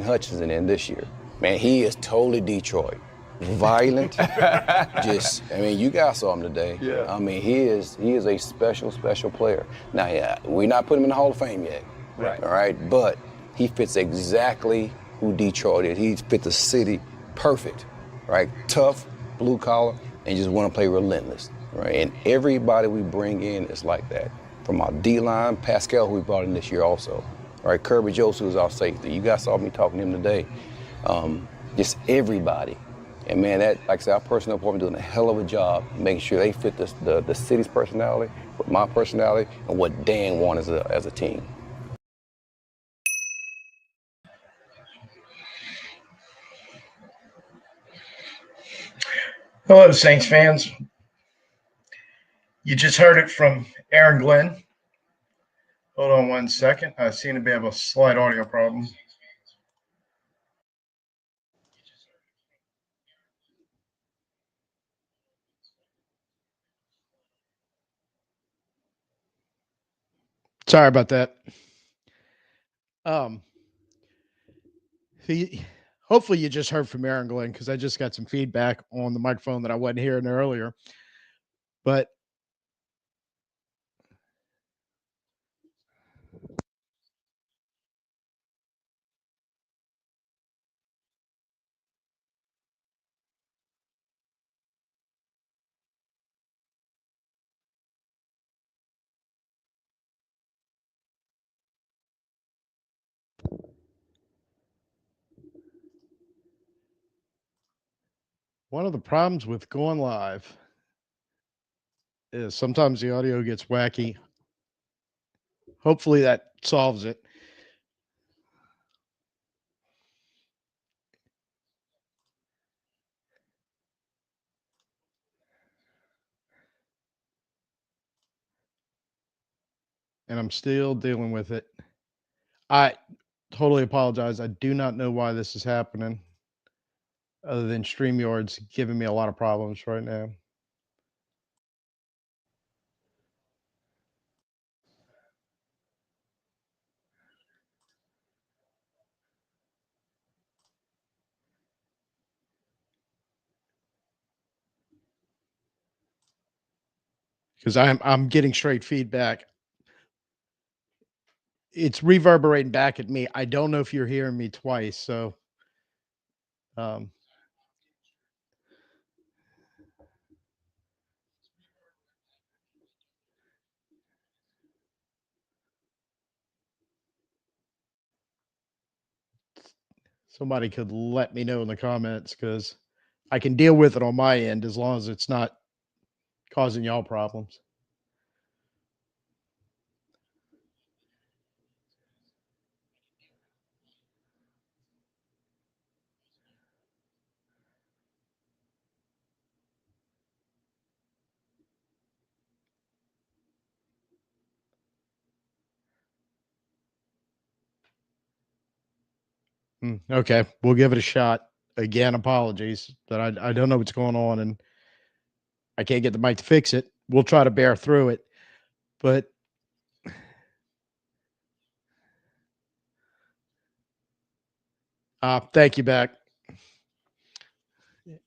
bring Hutchinson in this year. Man, he is totally Detroit. Violent. You guys saw him today. Yeah. I mean, he is a special player. Now, yeah, we're not putting him in the Hall of Fame yet. Right. All right, but he fits exactly who Detroit is. He fits the city perfect, right? Tough, blue collar, and just want to play relentless, right? And everybody we bring in is like that. From our D-line, Pascal, who we brought in this year also, right? Kirby Joseph is our safety. You guys saw me talking to him today. Just everybody. And man, that, like I said, our personnel department doing a hell of a job making sure they fit the city's personality, with my personality, and what Dan wants as a team. Hello, Saints fans. You just heard it from Aaron Glenn. Hold on 1 second. I seem to be having a slight audio problem. Sorry about that. Hopefully you just heard from Aaron Glenn, because I just got some feedback on the microphone that I wasn't hearing earlier. But one of the problems with going live is sometimes the audio gets wacky. Hopefully that solves it. And I'm still dealing with it. I totally apologize. I do not know why this is happening, other than StreamYard's giving me a lot of problems right now. Because I'm getting straight feedback. It's reverberating back at me. I don't know if you're hearing me twice, so somebody could let me know in the comments, because I can deal with it on my end as long as it's not causing y'all problems. Okay, we'll give it a shot. Again, apologies that I don't know what's going on and I can't get the mic to fix it. We'll try to bear through it, but thank you back.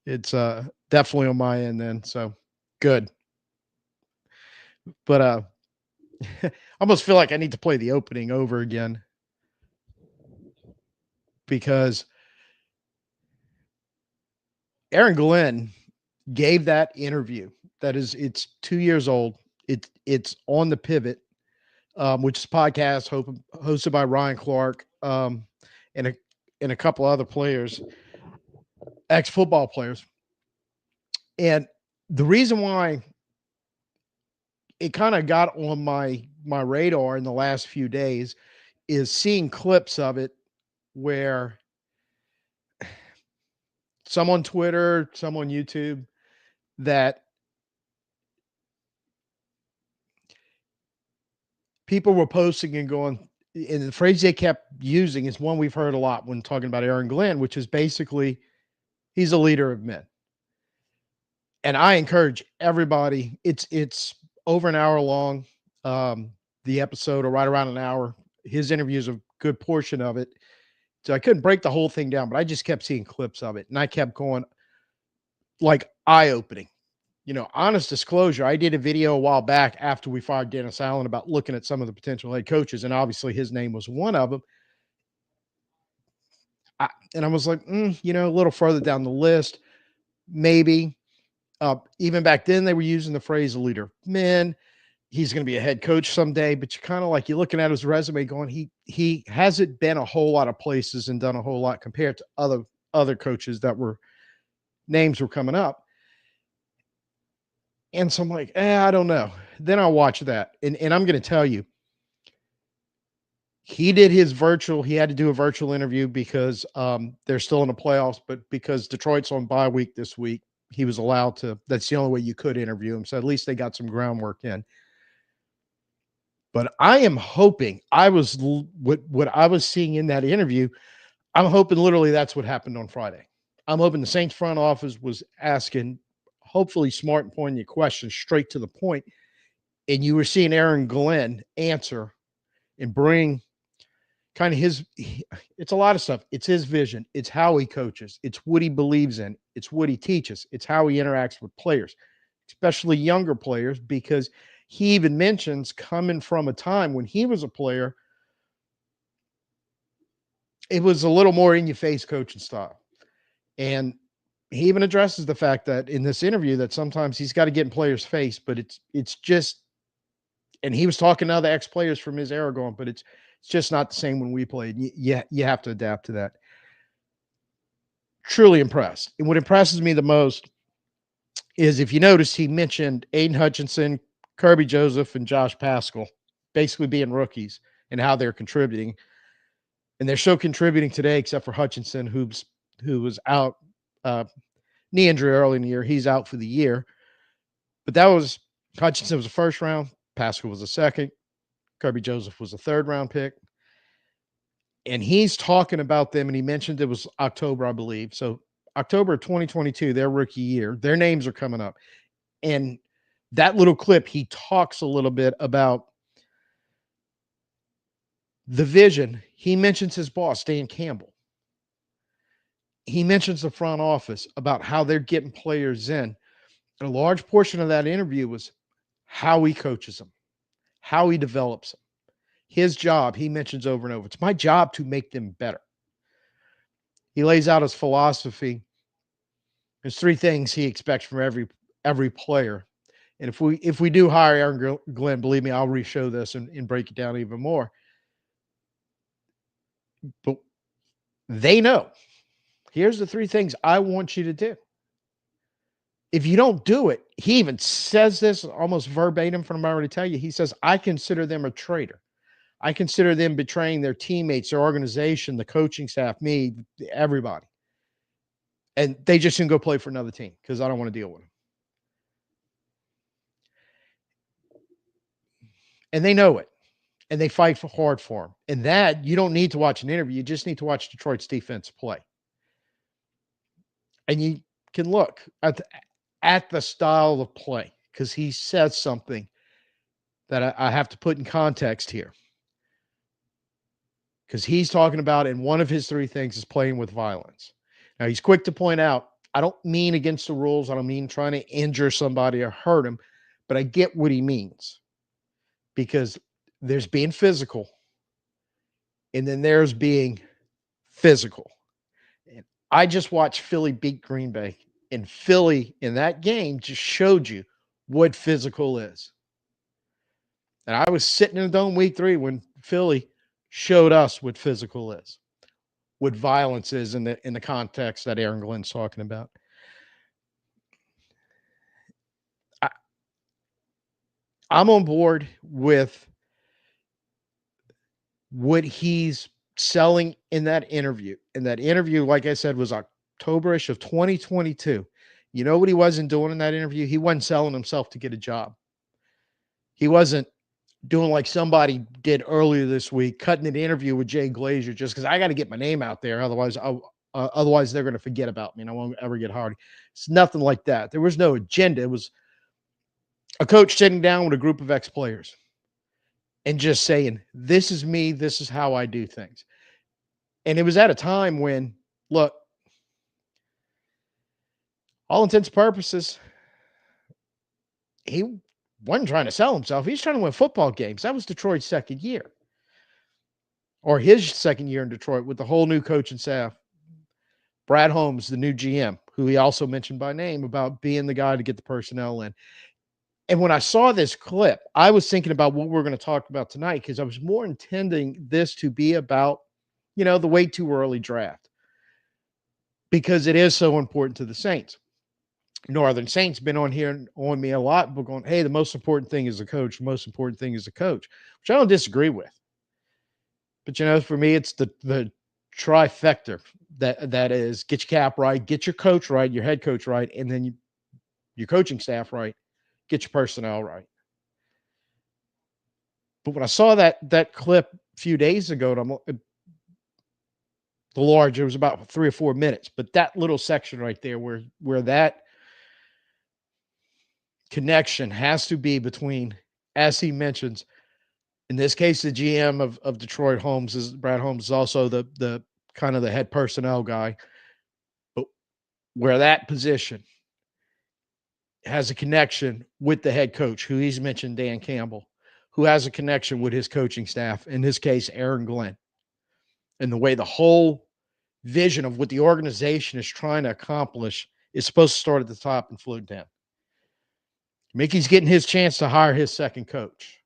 It's definitely on my end then, so good. But I almost feel like I need to play the opening over again, because Aaron Glenn gave that interview. It's 2 years old. It's on the Pivot, which is a podcast hosted by Ryan Clark, and a couple other players, ex-football players. And the reason why it kind of got on my radar in the last few days is seeing clips of it where some on Twitter, some on YouTube, that people were posting and going, and the phrase they kept using is one we've heard a lot when talking about Aaron Glenn, which is basically, he's a leader of men. And I encourage everybody, it's over an hour long, the episode, or right around an hour. His interview is a good portion of it. So I couldn't break the whole thing down, but I just kept seeing clips of it. And I kept going, like, eye-opening. Honest disclosure, I did a video a while back after we fired Dennis Allen about looking at some of the potential head coaches, and obviously his name was one of them. And I was like, a little further down the list, maybe. Even back then, they were using the phrase leader. Man, he's going to be a head coach someday, but you're looking at his resume going, he hasn't been a whole lot of places and done a whole lot compared to other coaches names were coming up. And so I'm like, I don't know. Then I'll watch that. And I'm going to tell you, he had to do a virtual interview because they're still in the playoffs, but because Detroit's on bye week this week, he was allowed to. That's the only way you could interview him. So at least they got some groundwork in. But I am hoping what I was seeing in that interview, I'm hoping literally that's what happened on Friday. I'm hoping the Saints front office was asking hopefully smart and poignant questions straight to the point. And you were seeing Aaron Glenn answer and bring kind of it's a lot of stuff. It's his vision. It's how he coaches. It's what he believes in. It's what he teaches. It's how he interacts with players, especially younger players, because he even mentions coming from a time when he was a player, it was a little more in your face coaching style. And he even addresses the fact that in this interview that sometimes he's got to get in players' face, but it's just, and he was talking to other ex-players from his era going, but it's just not the same when we played. You have to adapt to that. Truly impressed. And what impresses me the most is, if you notice, he mentioned Aiden Hutchinson, Kirby Joseph, and Josh Pascal basically being rookies and how they're contributing. And they're still contributing today, except for Hutchinson, who was out, knee injury early in the year. He's out for the year. But Hutchinson was a first round. Pascal was a second. Kirby Joseph was a third round pick. And he's talking about them, and he mentioned it was October, I believe. So October of 2022, their rookie year, their names are coming up. And that little clip, he talks a little bit about the vision. He mentions his boss, Dan Campbell. He mentions the front office about how they're getting players in. And a large portion of that interview was how he coaches them, how he develops them. His job, he mentions over and over, it's my job to make them better. He lays out his philosophy. There's three things he expects from every player. And if we do hire Aaron Glenn, believe me, I'll re-show this and break it down even more. But they know. Here's the three things I want you to do. If you don't do it, he even says this almost verbatim from what I'm already tell you. He says, I consider them a traitor. I consider them betraying their teammates, their organization, the coaching staff, me, everybody. And they just can go play for another team because I don't want to deal with them. And they know it. And they fight hard for him. And that, you don't need to watch an interview. You just need to watch Detroit's defense play. And you can look at the style of play, because he says something that I have to put in context here. Because he's talking about, and one of his three things is playing with violence. Now, he's quick to point out, I don't mean against the rules. I don't mean trying to injure somebody or hurt him, but I get what he means. Because there's being physical, and then there's being physical. And I just watched Philly beat Green Bay, and Philly in that game just showed you what physical is. And I was sitting in the dome week 3 when Philly showed us what physical is, what violence is in the context that Aaron Glenn's talking about. I'm on board with what he's selling in that interview. And that interview, like I said, was October-ish of 2022. You know what he wasn't doing in that interview? He wasn't selling himself to get a job. He wasn't doing like somebody did earlier this week, cutting an interview with Jay Glazer just because I got to get my name out there. Otherwise they're going to forget about me and I won't ever get hired. It's nothing like that. There was no agenda. It was a coach sitting down with a group of ex-players and just saying, this is me. This is how I do things. And it was at a time when, look, all intents and purposes, he wasn't trying to sell himself. He's trying to win football games. That was Detroit's second year, or his second year in Detroit with the whole new coaching staff. Brad Holmes, the new GM, who he also mentioned by name about being the guy to get the personnel in. And when I saw this clip, I was thinking about what we're going to talk about tonight because I was more intending this to be about, the way too early draft because it is so important to the Saints. Northern Saints been on here on me a lot, but going, hey, the most important thing is the coach. The most important thing is the coach, which I don't disagree with. But for me, it's the trifecta that is get your cap right, get your coach right, your head coach right, and then your coaching staff right, get your personnel right. But when I saw that clip a few days ago, it was about 3 or 4 minutes, but that little section right there where that connection has to be between, as he mentions, in this case, the GM of Detroit, Brad Holmes is also the kind of the head personnel guy, but where that position has a connection with the head coach, who he's mentioned, Dan Campbell, who has a connection with his coaching staff, in this case, Aaron Glenn, and the way the whole vision of what the organization is trying to accomplish is supposed to start at the top and float down. Mickey's getting his chance to hire his second coach.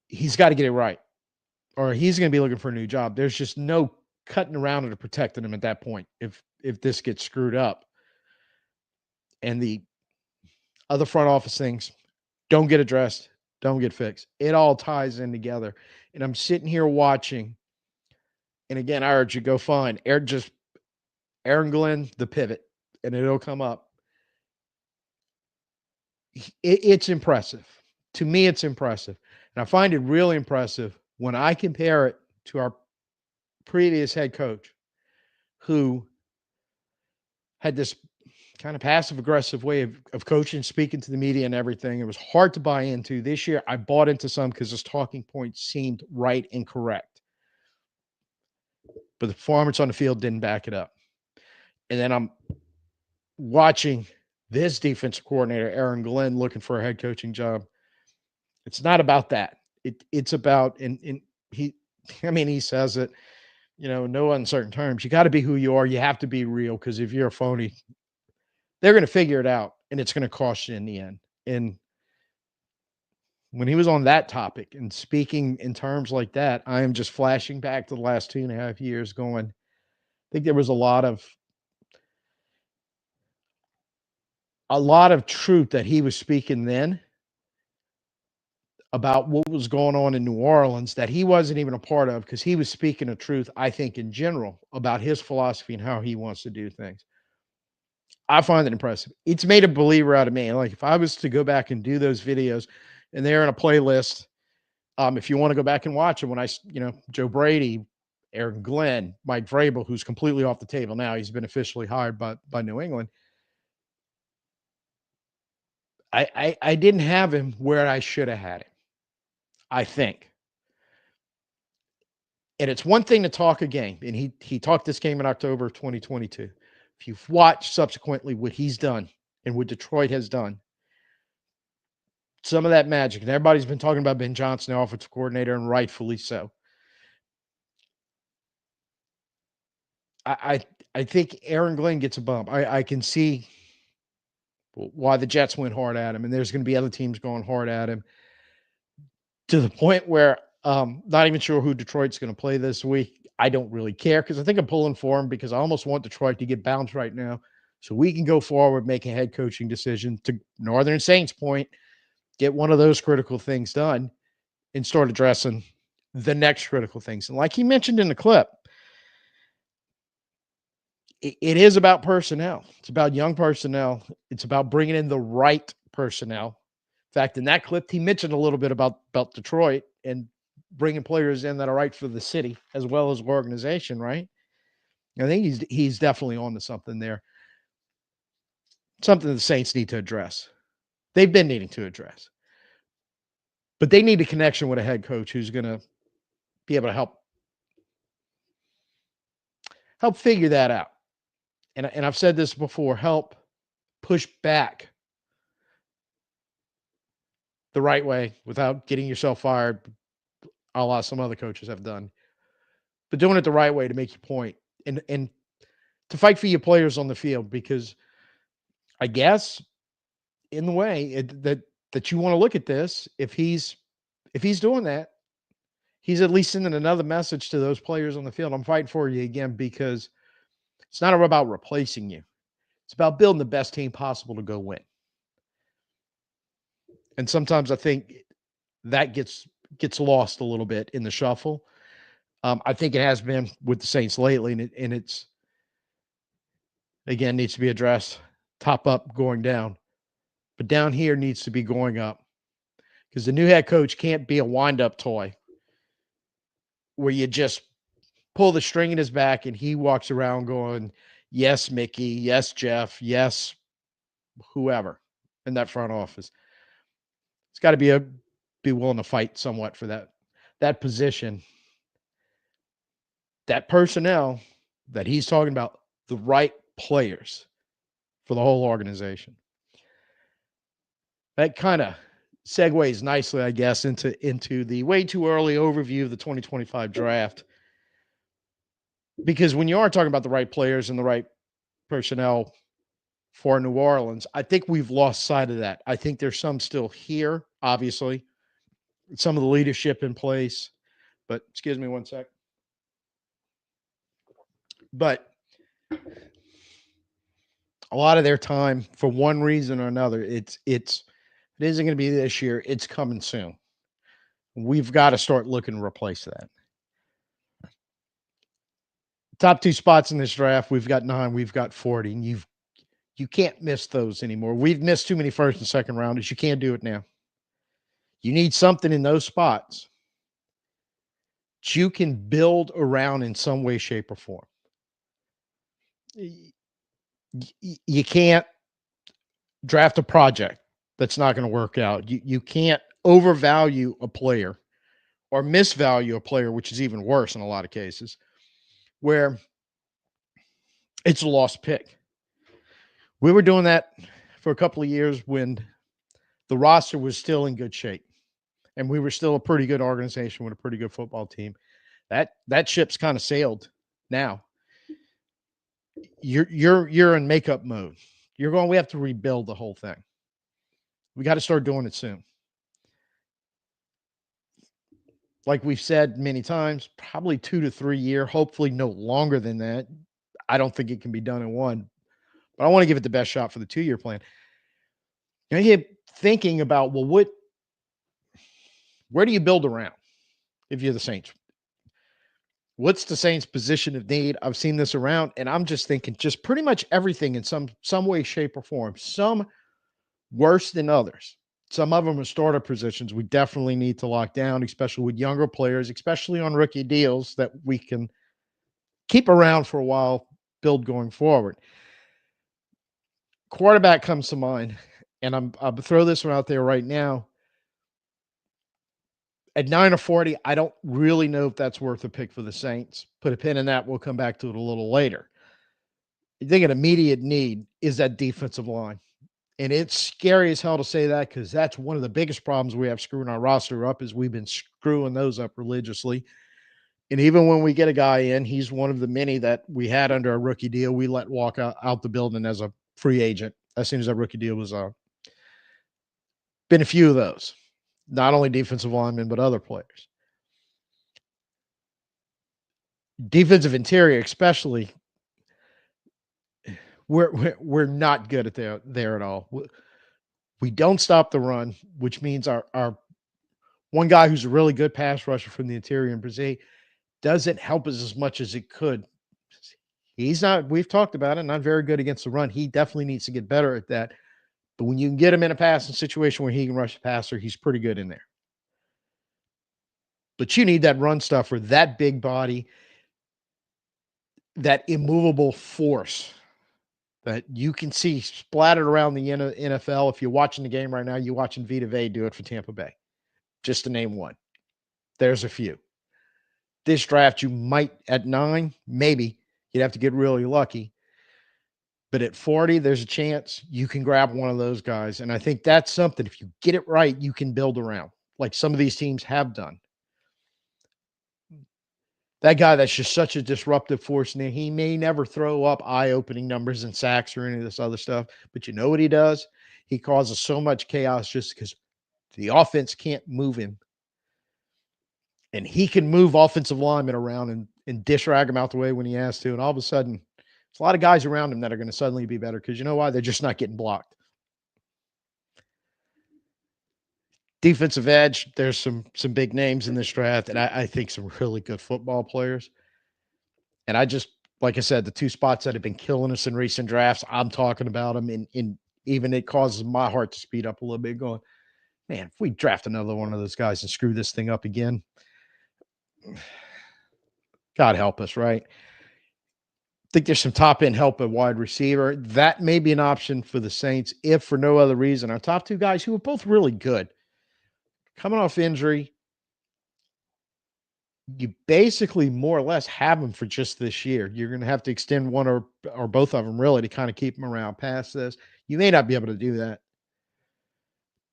He's got to get it right, or he's going to be looking for a new job. There's just no cutting around it or protecting him at that point if this gets screwed up. And the other front office things don't get addressed, don't get fixed. It all ties in together. And I'm sitting here watching, and again, I urge you, go find Aaron Glenn, the pivot, and it'll come up. It's impressive. To me, it's impressive. And I find it really impressive when I compare it to our previous head coach, who had this kind of passive-aggressive way of coaching, speaking to the media and everything. It was hard to buy into. This year, I bought into some because his talking points seemed right and correct. But the performance on the field didn't back it up. And then I'm watching this defensive coordinator, Aaron Glenn, looking for a head coaching job. It's not about that. It's about, and he says it, no uncertain terms. You got to be who you are. You have to be real, because if you're a phony, they're going to figure it out, and it's going to cost you in the end. And when he was on that topic and speaking in terms like that, I am just flashing back to the last 2.5 years going, I think there was a lot of truth that he was speaking then about what was going on in New Orleans that he wasn't even a part of, because he was speaking the truth, I think, in general about his philosophy and how he wants to do things. I find it impressive. It's made a believer out of me. Like, if I was to go back and do those videos, and they're in a playlist, if you want to go back and watch them, when Joe Brady, Aaron Glenn, Mike Vrabel, who's completely off the table now, he's been officially hired by New England. I didn't have him where I should have had him, I think. And it's one thing to talk a game, and he talked this game in October of 2022. If you've watched subsequently what he's done and what Detroit has done, some of that magic, and everybody's been talking about Ben Johnson, the offensive coordinator, and rightfully so. I think Aaron Glenn gets a bump. I can see why the Jets went hard at him, and there's going to be other teams going hard at him, to the point where not even sure who Detroit's going to play this week. I don't really care, because I think I'm pulling for him, because I almost want Detroit to get bounced right now so we can go forward, make a head coaching decision, to Northern Saints' point, get one of those critical things done and start addressing the next critical things. And like he mentioned in the clip, it is about personnel. It's about young personnel. It's about bringing in the right personnel. In fact, in that clip, he mentioned a little bit about Detroit and bringing players in that are right for the city as well as the organization, right? I think he's definitely on to something there. Something the Saints need to address. They've been needing to address. But they need a connection with a head coach who's going to be able to help help figure that out. And I've said this before, help push back the right way without getting yourself fired, a la some other coaches have done, but doing it the right way to make your point and to fight for your players on the field. Because I guess in the way that you want to look at this, if he's doing that, he's at least sending another message to those players on the field. I'm fighting for you again, because it's not about replacing you. It's about building the best team possible to go win. And sometimes I think that gets lost a little bit in the shuffle. I think it has been with the Saints lately, and it's again needs to be addressed. Top up, going down, but down here needs to be going up, because the new head coach can't be a wind-up toy where you just pull the string in his back and he walks around going, "Yes, Mickey. Yes, Jeff. Yes, whoever in that front office." It's got to be willing to fight somewhat for that position, that personnel that he's talking about, the right players for the whole organization. That kind of segues nicely, I guess, into the way too early overview of the 2025 draft. Because when you are talking about the right players and the right personnel for New Orleans, I think we've lost sight of that. I think there's some still here, obviously, some of the leadership in place, but excuse me one sec. But a lot of their time, for one reason or another, it isn't going to be this year. It's coming soon. We've got to start looking to replace that. Top 2 spots in this draft, we've got 9, we've got 40, and you can't miss those anymore. We've missed too many first and second rounders. You can't do it now. You need something in those spots that you can build around in some way, shape, or form. You can't draft a project that's not going to work out. You can't overvalue a player or misvalue a player, which is even worse in a lot of cases, where it's a lost pick. We were doing that for a couple of years when the roster was still in good shape and we were still a pretty good organization with a pretty good football team. That ship's kind of sailed now. You're in makeup mode. We have to rebuild the whole thing. We got to start doing it soon. Like we've said many times, probably 2 to 3 year, hopefully no longer than that. I don't think it can be done in one, but I want to give it the best shot for the 2-year plan. And you're thinking about, well, where do you build around if you're the Saints? What's the Saints' position of need? I've seen this around, and I'm just thinking just pretty much everything in some way, shape, or form. Some worse than others. Some of them are starter positions we definitely need to lock down, especially with younger players, especially on rookie deals that we can keep around for a while, build going forward. Quarterback comes to mind, and I'll throw this one out there right now. At 9 or 40, I don't really know if that's worth a pick for the Saints. Put a pin in that. We'll come back to it a little later. I think an immediate need is that defensive line. And it's scary as hell to say that, because that's one of the biggest problems we have screwing our roster up, is we've been screwing those up religiously. And even when we get a guy in, he's one of the many that we had under a rookie deal we let walk out the building as a free agent as soon as that rookie deal was up. Been a few of those. Not only defensive linemen, but other players. Defensive interior, especially, we're not good at there at all. We don't stop the run, which means our one guy who's a really good pass rusher from the interior in Brazil doesn't help us as much as it could. He's not, we've talked about it, not very good against the run. He definitely needs to get better at that. But when you can get him in a passing situation where he can rush the passer, he's pretty good in there. But you need that run stuffer, that big body, that immovable force that you can see splattered around the NFL. If you're watching the game right now, you're watching Vita Vea do it for Tampa Bay, just to name one. There's a few. This draft, you might, at 9, maybe, You'd have to get really lucky. But at 40, there's a chance you can grab one of those guys. And I think that's something, if you get it right, you can build around, like some of these teams have done. That guy that's just such a disruptive force, and he may never throw up eye-opening numbers and sacks or any of this other stuff, but you know what he does? He causes so much chaos just because the offense can't move him. And he can move offensive linemen around and dish rag them out the way when he has to. And all of a sudden, there's a lot of guys around him that are going to suddenly be better because you know why? They're just not getting blocked. Defensive edge, there's some big names in this draft, and I think some really good football players. And I just, like I said, the two spots that have been killing us in recent drafts, I'm talking about them. And even it causes my heart to speed up a little bit going, man, if we draft another one of those guys and screw this thing up again, God help us, right? I think there's some top-end help at wide receiver. That may be an option for the Saints if for no other reason. Our top two guys, who are both really good, coming off injury, you basically more or less have them for just this year. You're going to have to extend one or both of them really to kind of keep them around past this. You may not be able to do that.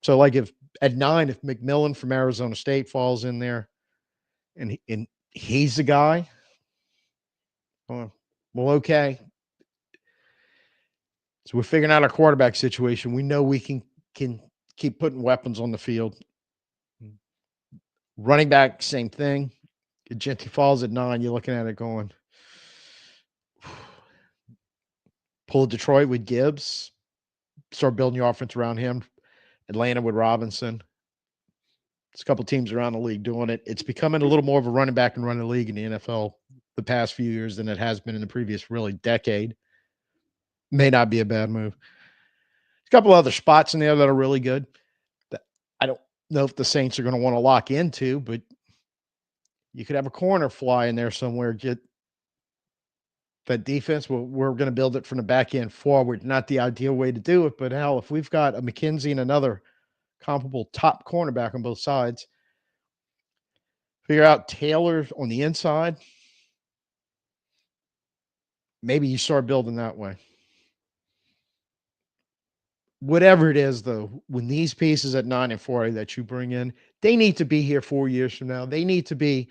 So like if at 9, if McMillan from Arizona State falls in there and he's the guy, well, okay. So we're figuring out our quarterback situation. We know we can keep putting weapons on the field. Running back, same thing. Genty falls at 9. You're looking at it going, pull Detroit with Gibbs, start building your offense around him. Atlanta with Robinson. There's a couple teams around the league doing it. It's becoming a little more of a running back and running league in the NFL the past few years than it has been in the previous really decade. May not be a bad move. A couple other spots in there that are really good that I don't know if the Saints are going to want to lock into, but you could have a corner fly in there somewhere, get that defense. We're going to build it from the back end forward. Not the ideal way to do it, but hell, if we've got a McKenzie and another comparable top cornerback on both sides, figure out Taylor on the inside, maybe you start building that way. Whatever it is, though, when these pieces at 9 and 40 that you bring in, they need to be here 4 years from now. They need to be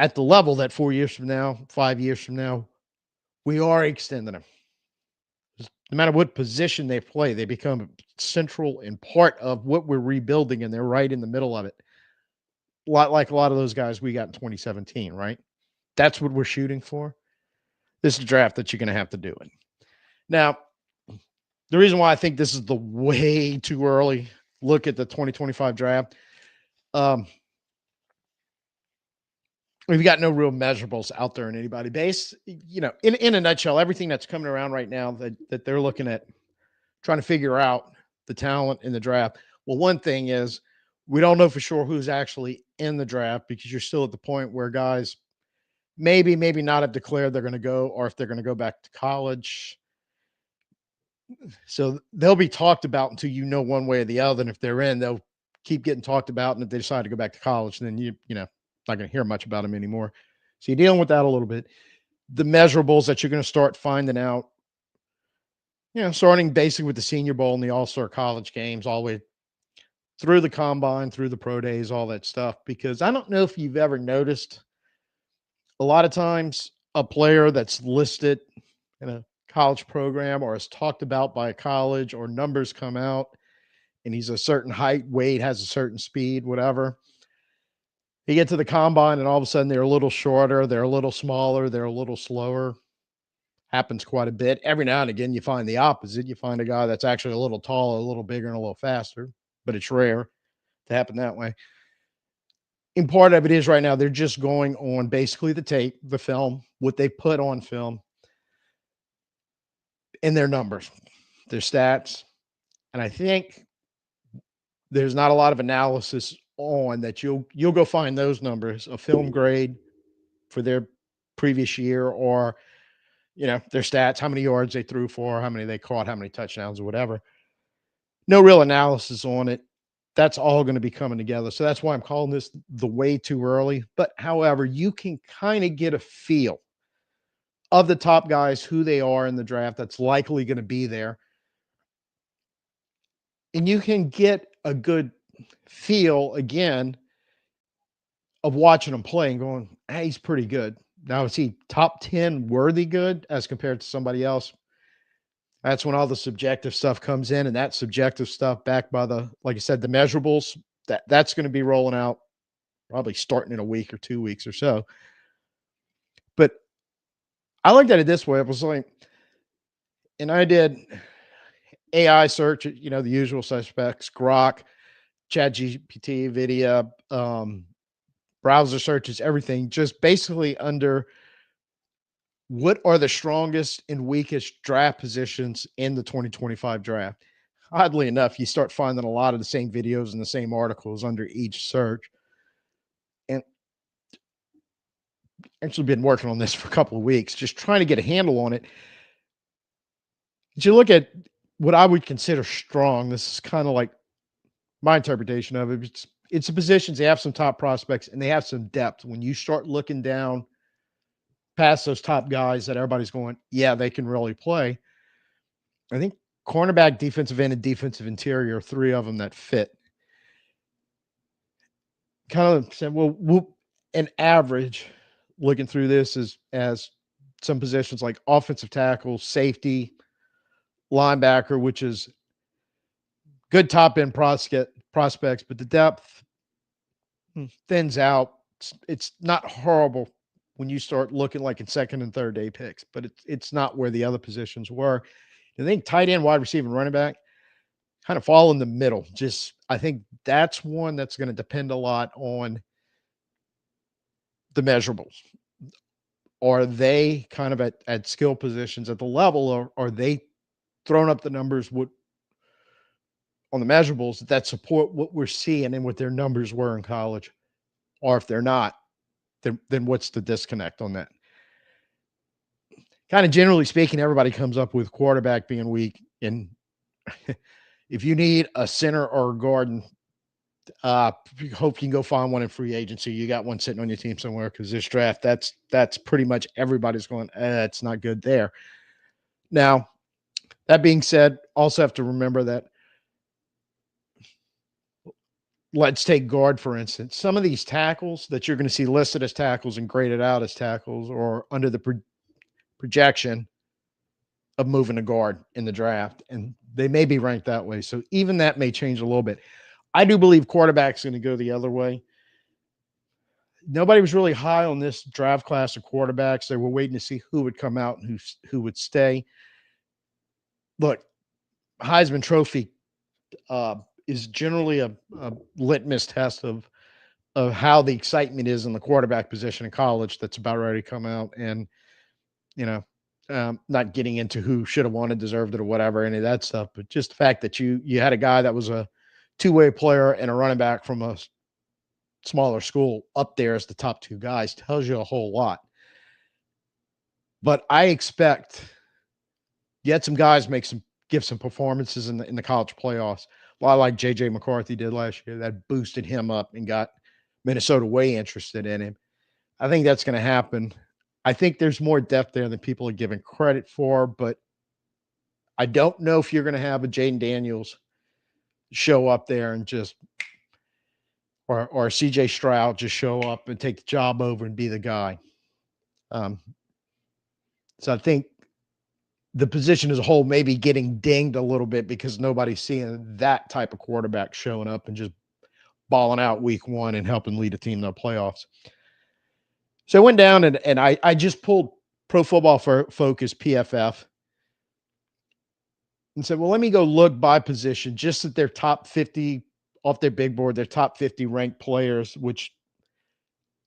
at the level that 4 years from now, 5 years from now, we are extending them. No matter what position they play, they become central and part of what we're rebuilding, and they're right in the middle of it. A lot like a lot of those guys we got in 2017, right? That's what we're shooting for. This is a draft that you're going to have to do it. Now, the reason why I think this is the way too early look at the 2025 draft, we've got no real measurables out there in anybody base. You know, in a nutshell, everything that's coming around right now that they're looking at trying to figure out the talent in the draft. Well, one thing is we don't know for sure who's actually in the draft because you're still at the point where guys maybe not have declared they're going to go or if they're going to go back to college. So they'll be talked about until you know one way or the other. And if they're in, they'll keep getting talked about. And if they decide to go back to college, then you know, not going to hear much about them anymore. So you're dealing with that a little bit. The measurables that you're going to start finding out, you know, starting basically with the Senior Bowl and the All-Star College games, all the way through the combine, through the pro days, all that stuff. Because I don't know if you've ever noticed, a lot of times a player that's listed in a college program or is talked about by a college or numbers come out and he's a certain height, weight, has a certain speed, whatever. You get to the combine and all of a sudden they're a little shorter, they're a little smaller, they're a little slower. Happens quite a bit. Every now and again, you find the opposite. You find a guy that's actually a little taller, a little bigger, and a little faster, but it's rare to happen that way. And part of it is right now, they're just going on basically the tape, the film, what they put on film, and their numbers, their stats. And I think there's not a lot of analysis on that. You'll go find those numbers, a film grade for their previous year, or, you know, their stats, how many yards they threw for, how many they caught, how many touchdowns or whatever. No real analysis on it. That's all going to be coming together. So that's why I'm calling this the way too early. But however, you can kind of get a feel of the top guys, who they are in the draft that's likely going to be there. And you can get a good feel again of watching him play and going, hey, he's pretty good. Now, is he top 10 worthy good as compared to somebody else? That's when all the subjective stuff comes in, and that subjective stuff backed by the, like I said, the measurables, that's going to be rolling out probably starting in a week or 2 weeks or so. But I looked at it this way. It was like, and I did AI search, the usual suspects, Grok, ChatGPT, Nvidia, browser searches, everything, just basically under what are the strongest and weakest draft positions in the 2025 draft. Oddly enough, you start finding a lot of the same videos and the same articles under each search. And actually been working on this for a couple of weeks, just trying to get a handle on it. As you look at what I would consider strong, this is kind of like my interpretation of it. It's the positions, they have some top prospects and they have some depth. When you start looking down past those top guys that everybody's going, yeah, they can really play. I think cornerback, defensive end, and defensive interior, three of them that fit. Kind of said, well, an average looking through this is as some positions like offensive tackle, safety, linebacker, which is good top end prospects, but the depth thins out. It's not horrible when you start looking like in second and third day picks, but it's not where the other positions were. I think tight end, wide receiver, and running back kind of fall in the middle. Just I think that's one that's going to depend a lot on the measurables. Are they kind of at skill positions at the level, or are they throwing up the numbers on the measurables that support what we're seeing and what their numbers were in college? Or if they're not, then what's the disconnect on that? Kind of generally speaking, everybody comes up with quarterback being weak. And if you need a center or a guard, hope you can go find one in free agency. You got one sitting on your team somewhere, because this draft, that's pretty much everybody's going, it's not good there. Now, that being said, also have to remember that, let's take guard, for instance. Some of these tackles that you're going to see listed as tackles and graded out as tackles, or under the projection of moving to guard in the draft, and they may be ranked that way. So even that may change a little bit. I do believe quarterback's going to go the other way. Nobody was really high on this draft class of quarterbacks. They were waiting to see who would come out and who would stay. Look, Heisman Trophy is generally a litmus test of how the excitement is in the quarterback position in college that's about ready to come out. And, not getting into who should have won it, deserved it, or whatever, any of that stuff, but just the fact that you had a guy that was a two-way player and a running back from a smaller school up there as the top two guys tells you a whole lot. But I expect you had some guys give some performances in the college playoffs, a lot like JJ McCarthy did last year, that boosted him up and got Minnesota way interested in him. I think that's going to happen. I think there's more depth there than people are giving credit for, but I don't know if you're going to have a Jaden Daniels show up there and just, or CJ Stroud just show up and take the job over and be the guy. So I think the position as a whole may be getting dinged a little bit because nobody's seeing that type of quarterback showing up and just balling out week one and helping lead a team to the playoffs. So I went down and I just pulled Pro Football Focus PFF and said, well, let me go look by position just at their top 50 off their big board, their top 50 ranked players, which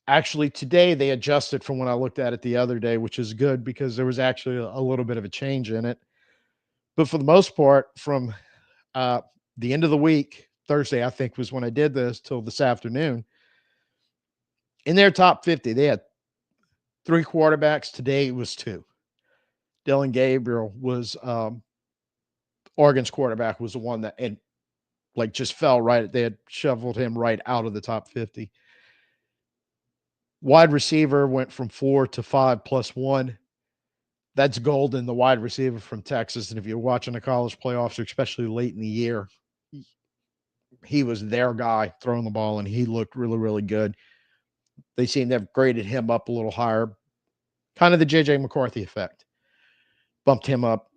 actually today they adjusted from when I looked at it the other day, which is good because there was actually a little bit of a change in it. But for the most part, from the end of the week, Thursday, I think was when I did this, till this afternoon, in their top 50, they had 3 quarterbacks. Today it was 2. Dylan Gabriel was Oregon's quarterback, was the one that just fell right. They had shoveled him right out of the top 50. Wide receiver went from 4 to 5 plus 1. that's Golden, the wide receiver from Texas. And if you're watching the college playoffs, or especially late in the year, he was their guy throwing the ball, and he looked really, really good. They seem to have graded him up a little higher. Kind of the J.J. McCarthy effect. Bumped him up.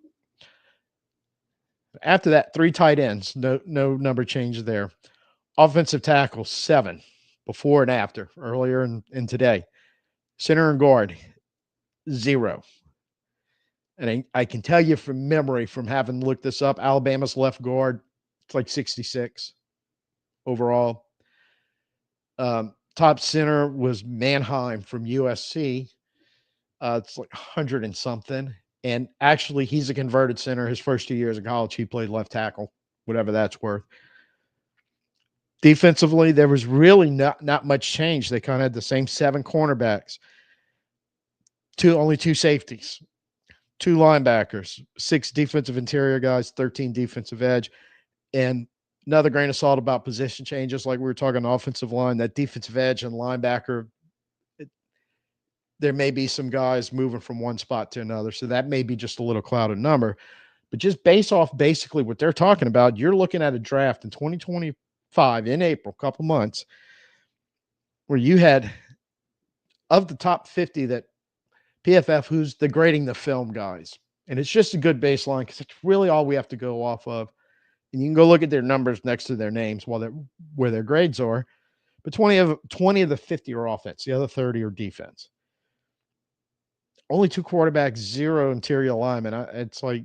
After that, 3 tight ends. No number change there. Offensive tackle, 7 before and after, earlier and today. Center and guard, 0. And I can tell you from memory, from having looked this up, Alabama's left guard, it's like 66 overall. Top center was Manheim from USC. It's like 100 and something. And actually, he's a converted center. His first 2 years of college, he played left tackle, whatever that's worth. Defensively, there was really not much change. They kind of had the same 7 cornerbacks, only 2 safeties, 2 linebackers, 6 defensive interior guys, 13 defensive edge. And another grain of salt about position changes, like we were talking offensive line, that defensive edge and linebacker, there may be some guys moving from one spot to another. So that may be just a little clouded number. But just based off basically what they're talking about, you're looking at a draft in 2025 in April, a couple months, where you had, of the top 50 that PFF, who's the grading the film guys. And it's just a good baseline because it's really all we have to go off of. And you can go look at their numbers next to their names where their grades are. But 20 of the 50 are offense. The other 30 are defense. Only 2 quarterbacks, 0 interior linemen. It's like,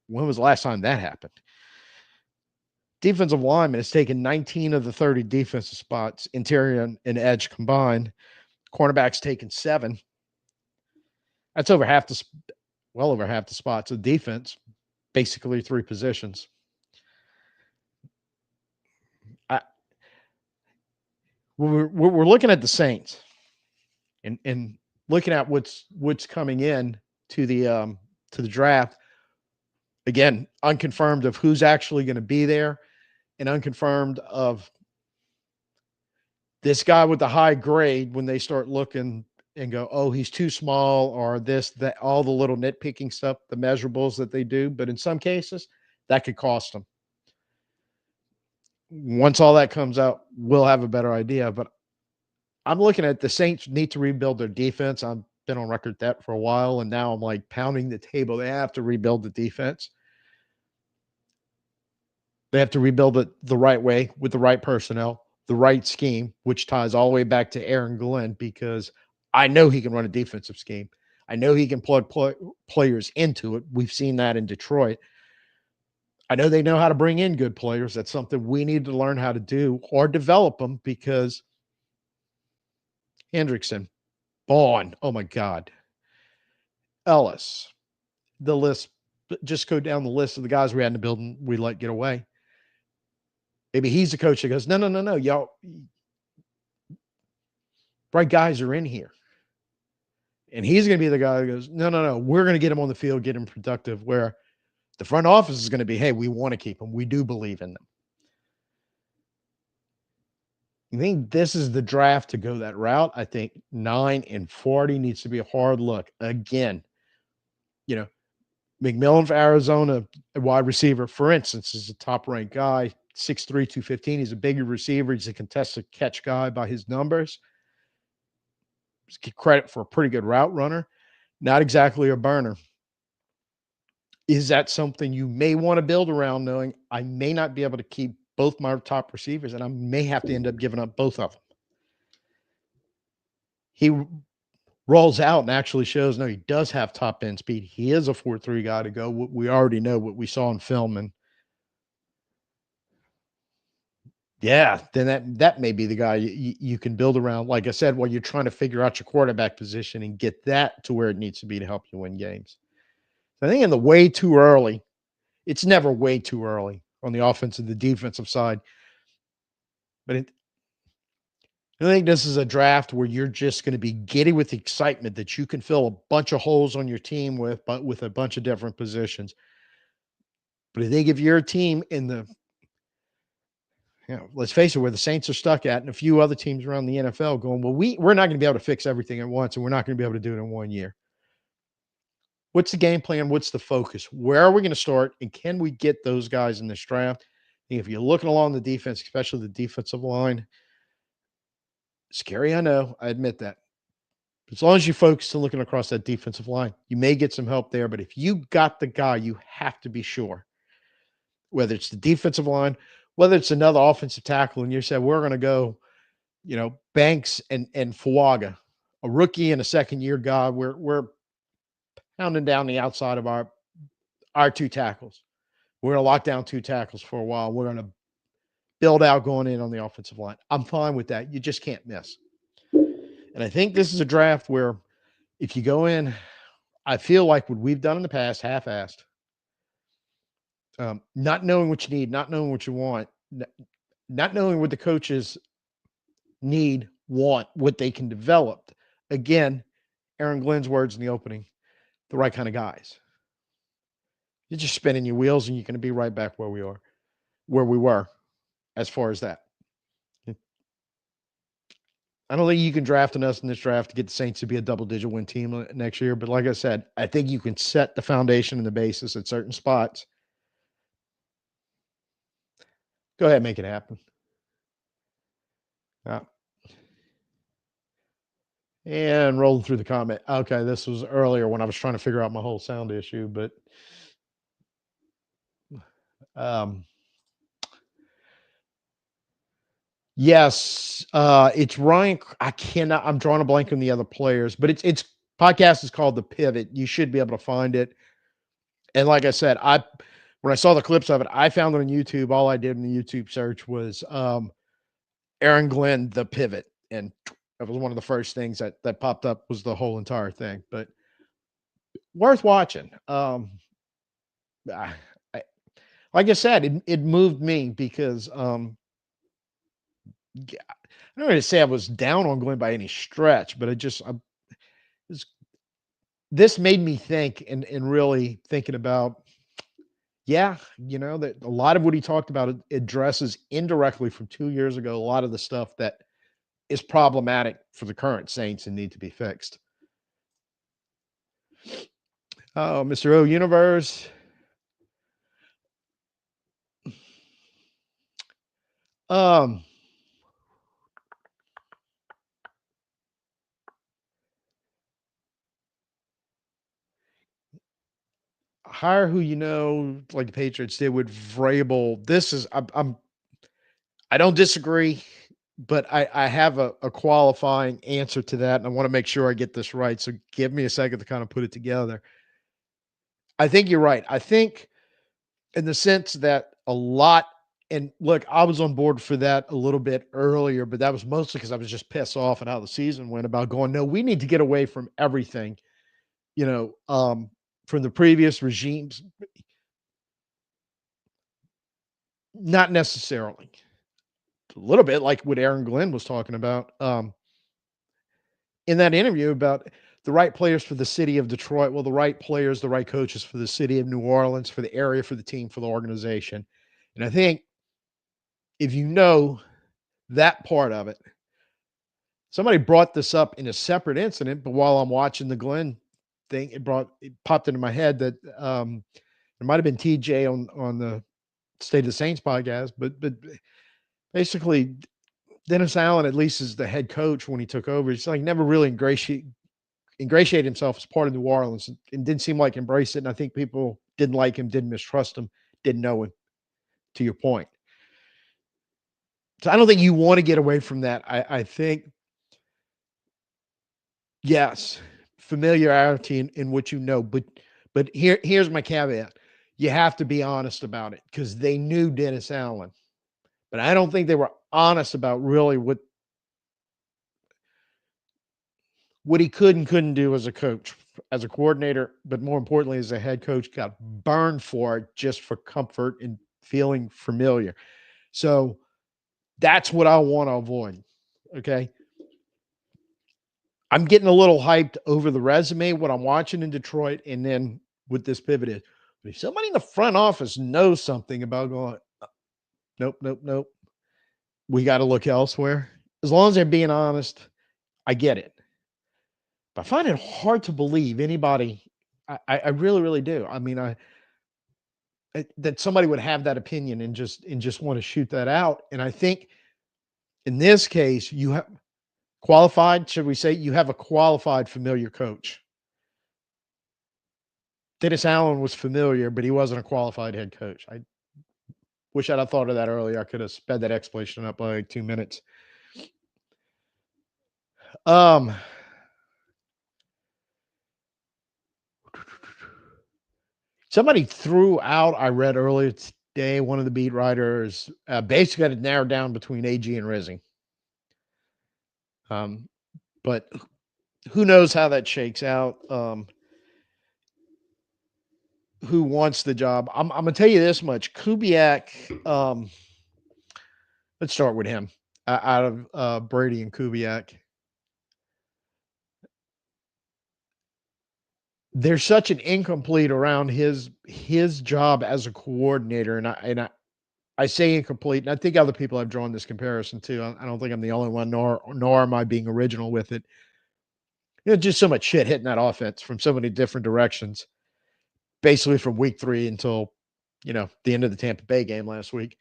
when was the last time that happened? Defensive lineman has taken 19 of the 30 defensive spots, interior and edge combined. Cornerbacks taken 7. That's well over half the spots of defense, basically 3 positions. We're looking at the Saints and looking at what's coming in to the draft. Again, unconfirmed of who's actually going to be there, and unconfirmed of this guy with the high grade when they start looking and go, oh, he's too small, or this, that, all the little nitpicking stuff, the measurables that they do. But in some cases, that could cost them. Once all that comes out, we'll have a better idea. But I'm looking at the Saints need to rebuild their defense. I've been on record that for a while, and now I'm like pounding the table. They have to rebuild the defense. They have to rebuild it the right way with the right personnel, the right scheme, which ties all the way back to Aaron Glenn, because I know he can run a defensive scheme. I know he can plug players into it. We've seen that in Detroit. I know they know how to bring in good players. That's something we need to learn how to do or develop them, because Hendrickson, Bond, oh my God, Ellis, the list, just go down the list of the guys we had in the building we let get away. Maybe he's the coach that goes, no, y'all, right guys are in here. And he's going to be the guy that goes, no, we're going to get him on the field, get him productive, where the front office is going to be, hey, we want to keep him. We do believe in them. I think this is the draft to go that route. I think 9 and 40 needs to be a hard look. Again, McMillan for Arizona, a wide receiver, for instance, is a top-ranked guy, 6'3", 215. He's a bigger receiver. He's a contested catch guy by his numbers. Get credit for a pretty good route runner. Not exactly a burner. Is that something you may want to build around, knowing I may not be able to keep both my top receivers, and I may have to end up giving up both of them? He rolls out and actually shows, no, he does have top end speed. He is a 4.3 guy to go. We already know what we saw in film, and yeah, then that may be the guy you can build around. Like I said, while you're trying to figure out your quarterback position and get that to where it needs to be to help you win games. I think in the way too early, it's never way too early on the offensive, the defensive side. But I think this is a draft where you're just going to be giddy with excitement that you can fill a bunch of holes on your team with a bunch of different positions. But I think if you're a team in the, let's face it, where the Saints are stuck at, and a few other teams around the NFL going, well, we're not going to be able to fix everything at once, and we're not going to be able to do it in 1 year. What's the game plan? What's the focus? Where are we going to start? And can we get those guys in this draft? And if you're looking along the defense, especially the defensive line, scary, I know. I admit that. As long as you focus on looking across that defensive line, you may get some help there. But if you got the guy, you have to be sure, whether it's the defensive line, whether it's another offensive tackle, and you said, we're going to go, Banks and Fuaga, a rookie and a second-year guy. We're pounding down the outside of our two tackles. We're going to lock down two tackles for a while. We're going to build out going in on the offensive line. I'm fine with that. You just can't miss. And I think this is a draft where if you go in, I feel like what we've done in the past, half-assed, not knowing what you need, not knowing what you want, not knowing what the coaches need, want, what they can develop. Again, Aaron Glenn's words in the opening, the right kind of guys. You're just spinning your wheels and you're going to be right back where we were as far as that. I don't think you can draft enough in this draft to get the Saints to be a double-digit win team next year. But like I said, I think you can set the foundation and the basis at certain spots. Go ahead and make it happen. And rolling through the comment. Okay, this was earlier when I was trying to figure out my whole sound issue, but yes, it's Ryan. I'm drawing a blank on the other players, but it's podcast is called The Pivot. You should be able to find it. And like I said, when I saw the clips of it, I found it on YouTube. All I did in the YouTube search was Aaron Glenn, The Pivot. And that was one of the first things that popped up was the whole entire thing, but worth watching. Like I said, it moved me because I don't want to say I was down on Glenn by any stretch, but this made me think and really thinking about, that a lot of what he talked about addresses indirectly from 2 years ago, a lot of the stuff that is problematic for the current Saints and need to be fixed. Oh, Mr. O Universe. Hire who you know, like the Patriots did with Vrabel. This is I don't disagree, but I have a qualifying answer to that, and I want to make sure I get this right. So give me a second to kind of put it together. I think you're right. I think in the sense that a lot, and look, I was on board for that a little bit earlier, but that was mostly because I was just pissed off at how the season went about going, no, we need to get away from everything, from the previous regimes. Not necessarily. A little bit like what Aaron Glenn was talking about in that interview about the right players for the city of Detroit. Well, the right players, the right coaches for the city of New Orleans, for the area, for the team, for the organization. And I think if you know that part of it, somebody brought this up in a separate incident, but while I'm watching the Glenn thing, it popped into my head that it might have been TJ on the State of the Saints podcast, but basically Dennis Allen, at least as the head coach when he took over, he's like never really ingratiated himself as part of New Orleans and didn't seem like embrace it. And I think people didn't like him, didn't mistrust him, didn't know him, to your point. So I don't think you want to get away from that. I think, yes, familiarity in what you know, but here's my caveat. You have to be honest about it because they knew Dennis Allen, but I don't think they were honest about really what he could and couldn't do as a coach, as a coordinator, but more importantly, as a head coach, got burned for it just for comfort and feeling familiar. So that's what I want to avoid. Okay. I'm getting a little hyped over the resume, what I'm watching in Detroit, and then what this pivot is. But if somebody in the front office knows something about going, nope, we got to look elsewhere. As long as they're being honest, I get it. But I find it hard to believe anybody. I really, really do. I mean, that somebody would have that opinion and just want to shoot that out. And I think in this case, you have qualified, should we say, you have a qualified familiar coach. Dennis Allen was familiar, but he wasn't a qualified head coach. I wish I'd have thought of that earlier. I could have sped that explanation up by like 2 minutes. Um, Somebody threw out, I read earlier today, one of the beat writers basically had it narrowed down between AG and Rizzi. But who knows how that shakes out? Who wants the job? I'm going to tell you this much. Kubiak, let's start with him out of Brady and Kubiak. There's such an incomplete around his job as a coordinator, and I say incomplete, and I think other people have drawn this comparison too. I don't think I'm the only one, nor am I being original with it. Just so much shit hitting that offense from so many different directions, basically from week 3 until the end of the Tampa Bay game last week.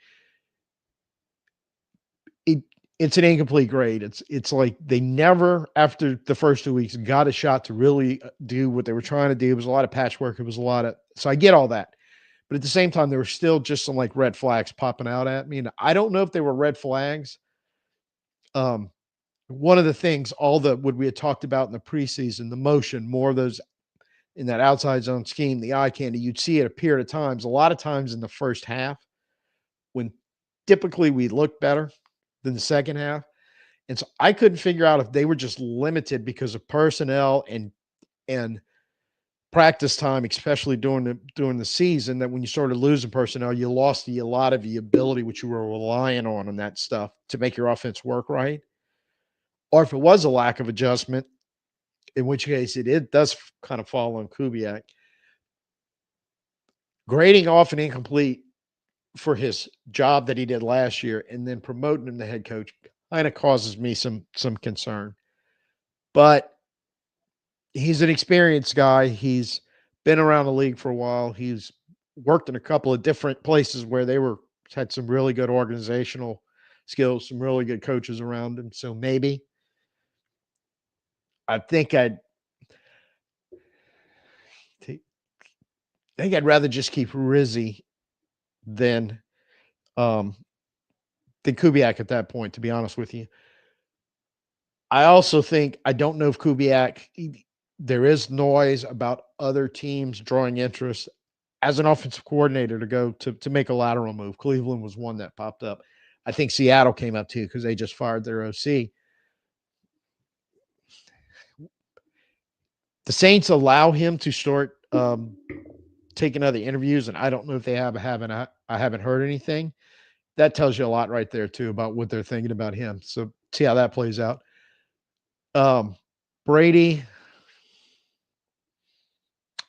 It's an incomplete grade. It's like they never, after the first 2 weeks, got a shot to really do what they were trying to do. It was a lot of patchwork. It was a lot of, so I get all that. But at the same time, there were still just some like red flags popping out at me. And I don't know if they were red flags. One of the things, what we had talked about in the preseason, the motion, more of those in that outside zone scheme, the eye candy, you'd see it appear at times, a lot of times in the first half, when typically we look better than the second half. And so I couldn't figure out if they were just limited because of personnel and practice time, especially during the season, that when you started losing personnel, you lost a lot of the ability which you were relying on that stuff to make your offense work right. Or if it was a lack of adjustment, in which case it does kind of fall on Kubiak. Grading off and incomplete for his job that he did last year and then promoting him to head coach kind of causes me some concern. But he's an experienced guy. He's been around the league for a while. He's worked in a couple of different places where they had some really good organizational skills, some really good coaches around him. So maybe I think I'd rather just keep Rizzi than Kubiak at that point, to be honest with you. I also think, I don't know if Kubiak, there is noise about other teams drawing interest as an offensive coordinator to go to make a lateral move. Cleveland was one that popped up. I think Seattle came up too because they just fired their OC. The Saints allow him to start taking other interviews, and I don't know if they I haven't heard anything. That tells you a lot right there too about what they're thinking about him. So see how that plays out. Brady,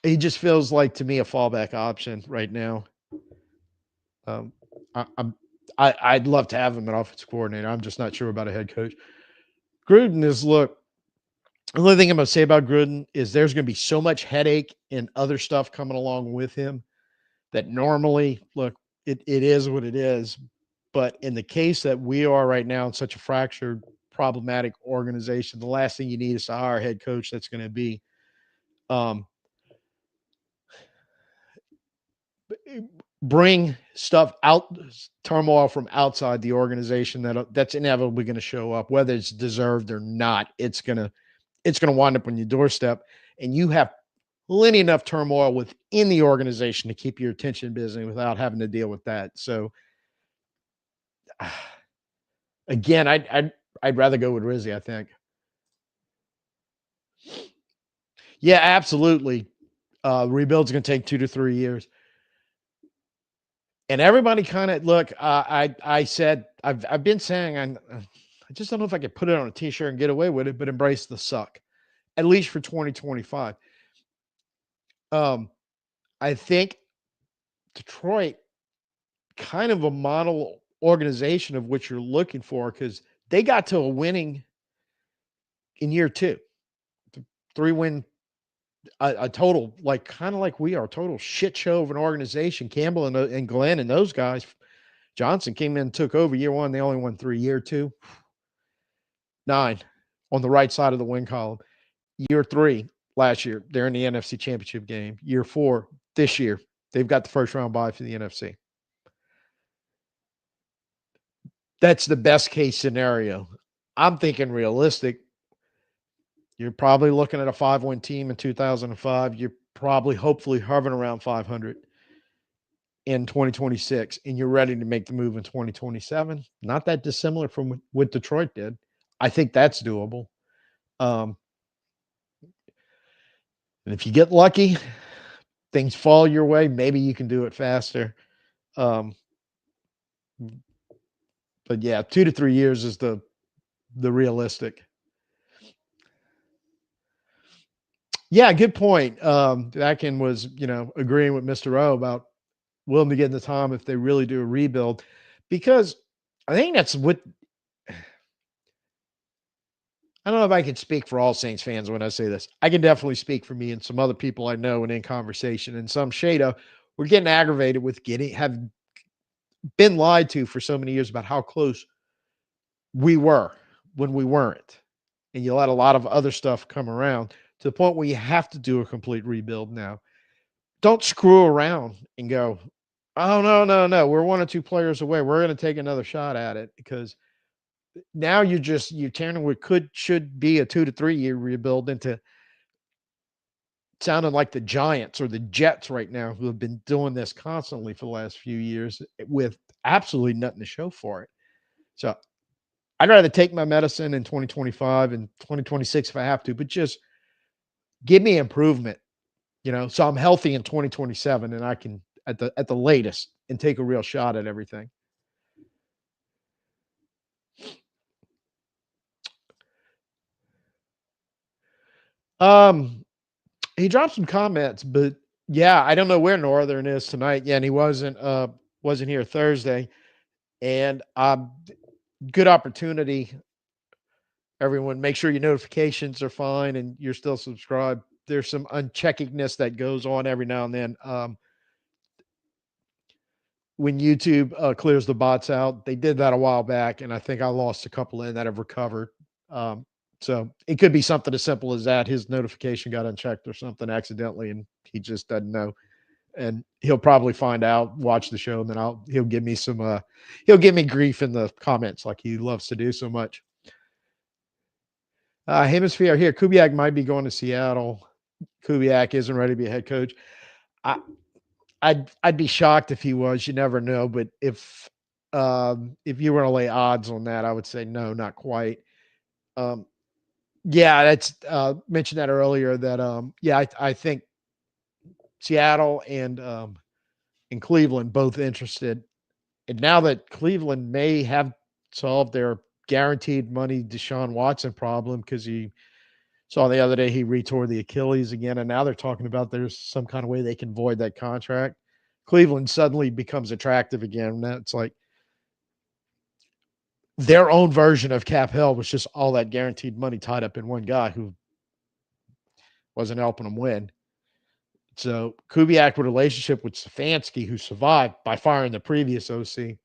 he just feels like to me a fallback option right now. I'd love to have him an offensive coordinator. I'm just not sure about a head coach. Gruden is, look, the only thing I'm going to say about Gruden is there's going to be so much headache and other stuff coming along with him that normally, look, it is what it is. But in the case that we are right now in such a fractured, problematic organization, the last thing you need is to hire a head coach that's going to be bring stuff out, turmoil from outside the organization that's inevitably going to show up, whether it's deserved or not. It's going to wind up on your doorstep, and you have plenty enough turmoil within the organization to keep your attention busy without having to deal with that. So again, I'd rather go with Rizzi, I think. Yeah, absolutely. Rebuild's going to take 2 to 3 years. And everybody kind of, look, I said, I've been saying, I just don't know if I could put it on a t-shirt and get away with it, but embrace the suck, at least for 2025. I think Detroit, kind of a model organization of what you're looking for, because they got to a winning in year 2, 3-win a total, like, kind of like we are, total shit show of an organization. Campbell and Glenn and those guys. Johnson came in, took over year one. They only won 3. Year two, 9 on the right side of the win column. Year 3 last year, they're in the NFC Championship game. Year 4 this year, they've got the first round bye for the NFC. That's the best case scenario. I'm thinking realistic. You're probably looking at a 5-win team in 2005. You're probably, hopefully, hovering around 500 in 2026, and you're ready to make the move in 2027. Not that dissimilar from what Detroit did. I think that's doable. And if you get lucky, things fall your way, maybe you can do it faster. But yeah, 2 to 3 years is the realistic. Yeah, good point. Atkin was, agreeing with Mr. O about willing to get in the time if they really do a rebuild, because I think that's what, I don't know if I can speak for all Saints fans when I say this. I can definitely speak for me and some other people I know and in conversation, and some shade of, we're getting aggravated with have been lied to for so many years about how close we were when we weren't. And you let a lot of other stuff come around to the point where you have to do a complete rebuild now. Don't screw around and go, oh, no. We're 1 or 2 players away. We're going to take another shot at it, because now you're turning what should be a 2 to 3 year rebuild into sounding like the Giants or the Jets right now, who have been doing this constantly for the last few years with absolutely nothing to show for it. So I'd rather take my medicine in 2025 and 2026 if I have to, but just give me improvement, so I'm healthy in 2027 and I can, at the latest, and take a real shot at everything. He dropped some comments, but yeah, I don't know where Northern is tonight. Yeah, and he wasn't here Thursday. And good opportunity. Everyone, make sure your notifications are fine and you're still subscribed. There's some uncheckingness that goes on every now and then. When YouTube clears the bots out, they did that a while back, and I think I lost a couple in that have recovered. So it could be something as simple as that. His notification got unchecked or something accidentally, and he just doesn't know. And he'll probably find out, watch the show, and then he'll give me he'll give me grief in the comments like he loves to do so much. Hemisphere here. Kubiak might be going to Seattle. Kubiak isn't ready to be a head coach. I'd be shocked if he was. You never know. But if you were to lay odds on that, I would say no, not quite. Yeah, that's mentioned that earlier. That I think Seattle and Cleveland both interested. And now that Cleveland may have solved their guaranteed money Deshaun Watson problem, because he saw the other day he retore the Achilles again, and now they're talking about there's some kind of way they can void that contract. Cleveland suddenly becomes attractive again. Now it's like their own version of cap hell was just all that guaranteed money tied up in one guy who wasn't helping them win. So Kubiak, with a relationship with Stefanski, who survived by firing the previous OC,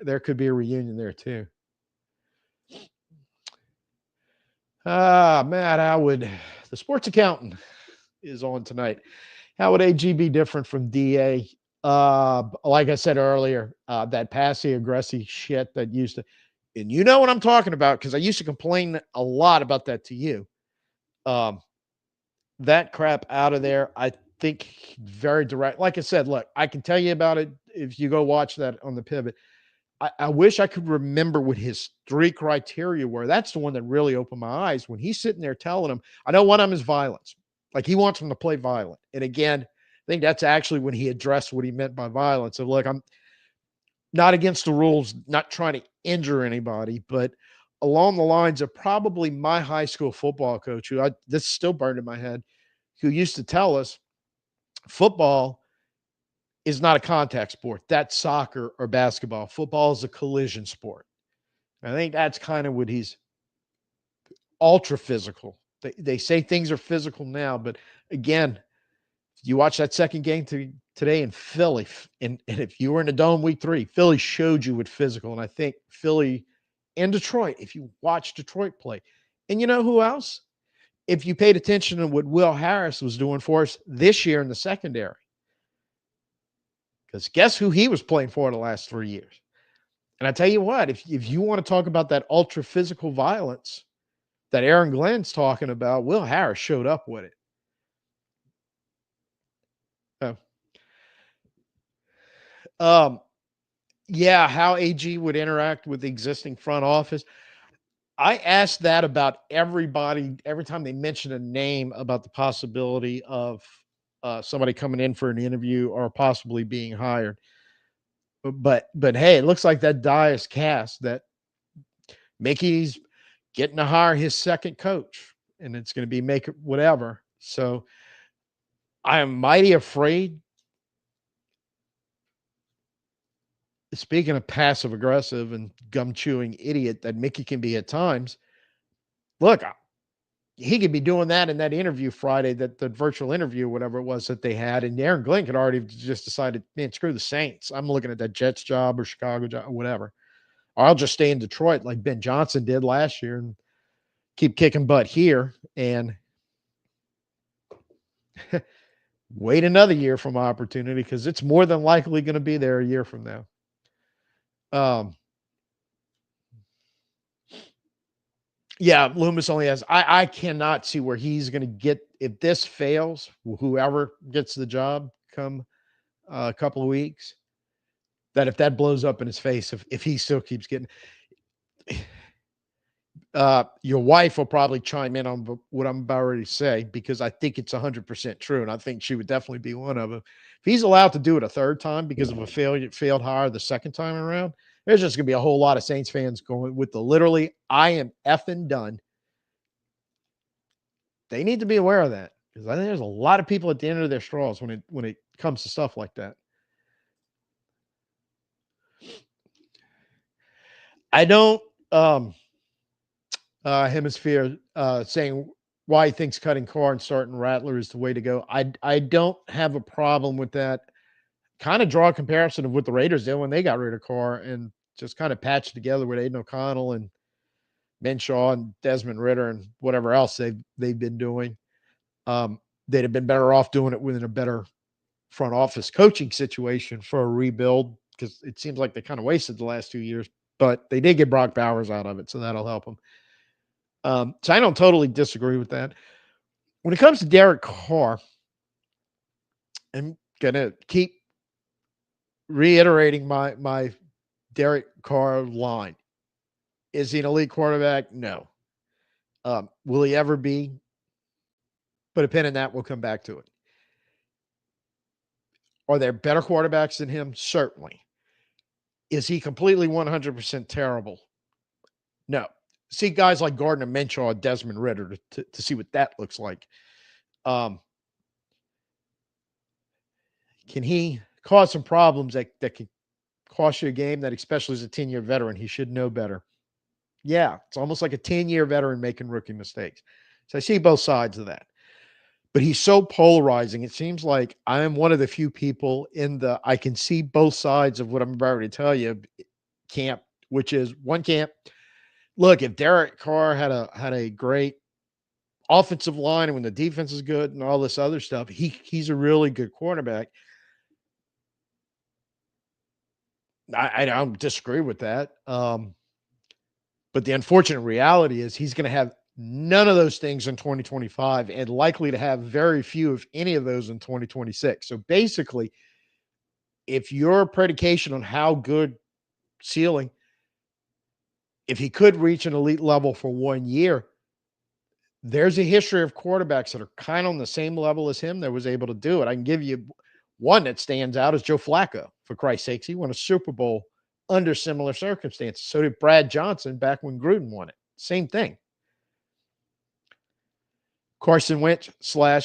there could be a reunion there too. Matt Howard, the sports accountant, is on tonight. How would AG be different from DA? Like I said earlier, that passive aggressive shit that used to, and you know what I'm talking about, because I used to complain a lot about that to you. That crap out of there. I think very direct. Like I said, look, I can tell you about it if you go watch that on the pivot. I wish I could remember what his 3 criteria were. That's the one that really opened my eyes when he's sitting there telling him, I know one of them is violence. Like, he wants him to play violent. And again, I think that's actually when he addressed what he meant by violence. So, look, I'm not against the rules, not trying to injure anybody, but along the lines of probably my high school football coach, who this is still burned in my head, who used to tell us football is not a contact sport. That's soccer or basketball. Football is a collision sport. I think that's kind of what he's ultra physical. They say things are physical now, but again, you watch that second game today in Philly, and if you were in the dome week 3, Philly showed you what physical. And I think Philly and Detroit, if you watch Detroit play, and you know who else? If you paid attention to what Will Harris was doing for us this year in the secondary, because guess who he was playing for the last 3 years? And I tell you what, if you want to talk about that ultra physical violence that Aaron Glenn's talking about, Will Harris showed up with it. Yeah, how AG would interact with the existing front office. I asked that about everybody every time they mention a name about the possibility of somebody coming in for an interview or possibly being hired. But hey, it looks like that die is cast. That Mickey's getting to hire his second coach, and it's going to be make it whatever. So I am mighty afraid. Speaking of passive aggressive and gum chewing idiot that Mickey can be at times, look, he could be doing that in that interview Friday, that the virtual interview, whatever it was that they had. And Aaron Glenn could already just decided, man, screw the Saints. I'm looking at that Jets job or Chicago job or whatever. Or I'll just stay in Detroit like Ben Johnson did last year and keep kicking butt here and wait another year for my opportunity, because it's more than likely going to be there a year from now. Yeah, Loomis only has. I cannot see where he's going to get, if this fails, whoever gets the job come a couple of weeks, that if that blows up in his face, if he still keeps getting, your wife will probably chime in on what I'm about ready to say, because I think it's 100% true, and I think she would definitely be one of them. If he's allowed to do it a third time because of a failed hire the second time around, there's just going to be a whole lot of Saints fans going with the literally, I am effing done. They need to be aware of that, because I think there's a lot of people at the end of their straws when it comes to stuff like that. I don't hemisphere saying why he thinks cutting Carr and starting Rattler is the way to go. I don't have a problem with that. Kind of draw a comparison of what the Raiders did when they got rid of Carr and just kind of patched together with Aiden O'Connell and Menshaw and Desmond Ritter and whatever else they've been doing. They'd have been better off doing it within a better front office coaching situation for a rebuild, because it seems like they kind of wasted the last 2 years, but they did get Brock Bowers out of it, so that'll help them. So I don't totally disagree with that. When it comes to Derek Carr, I'm going to keep reiterating my Derek Carr line. Is he an elite quarterback? No. Will he ever be? Put a pin in that. We'll come back to it. Are there better quarterbacks than him? Certainly. Is he completely 100% terrible? No. See guys like Gardner Minshew, Desmond Ritter to see what that looks like. Can he cause some problems that can cost you a game, that especially as a 10-year veteran, he should know better? Yeah, it's almost like a 10-year veteran making rookie mistakes. So I see both sides of that. But he's so polarizing. It seems like I am one of the few people in the I can see both sides of what I'm about to tell you camp, which is one camp. Look, if Derek Carr had a great offensive line and when the defense is good and all this other stuff, he's a really good quarterback. I don't disagree with that. But the unfortunate reality is he's going to have none of those things in 2025 and likely to have very few, if any of those, in 2026. So basically, if your predication on how good ceiling, if he could reach an elite level for 1 year, there's a history of quarterbacks that are kind of on the same level as him that was able to do it. I can give you one that stands out is Joe Flacco. For Christ's sakes, he won a Super Bowl under similar circumstances. So did Brad Johnson back when Gruden won it. Same thing. Carson Wentz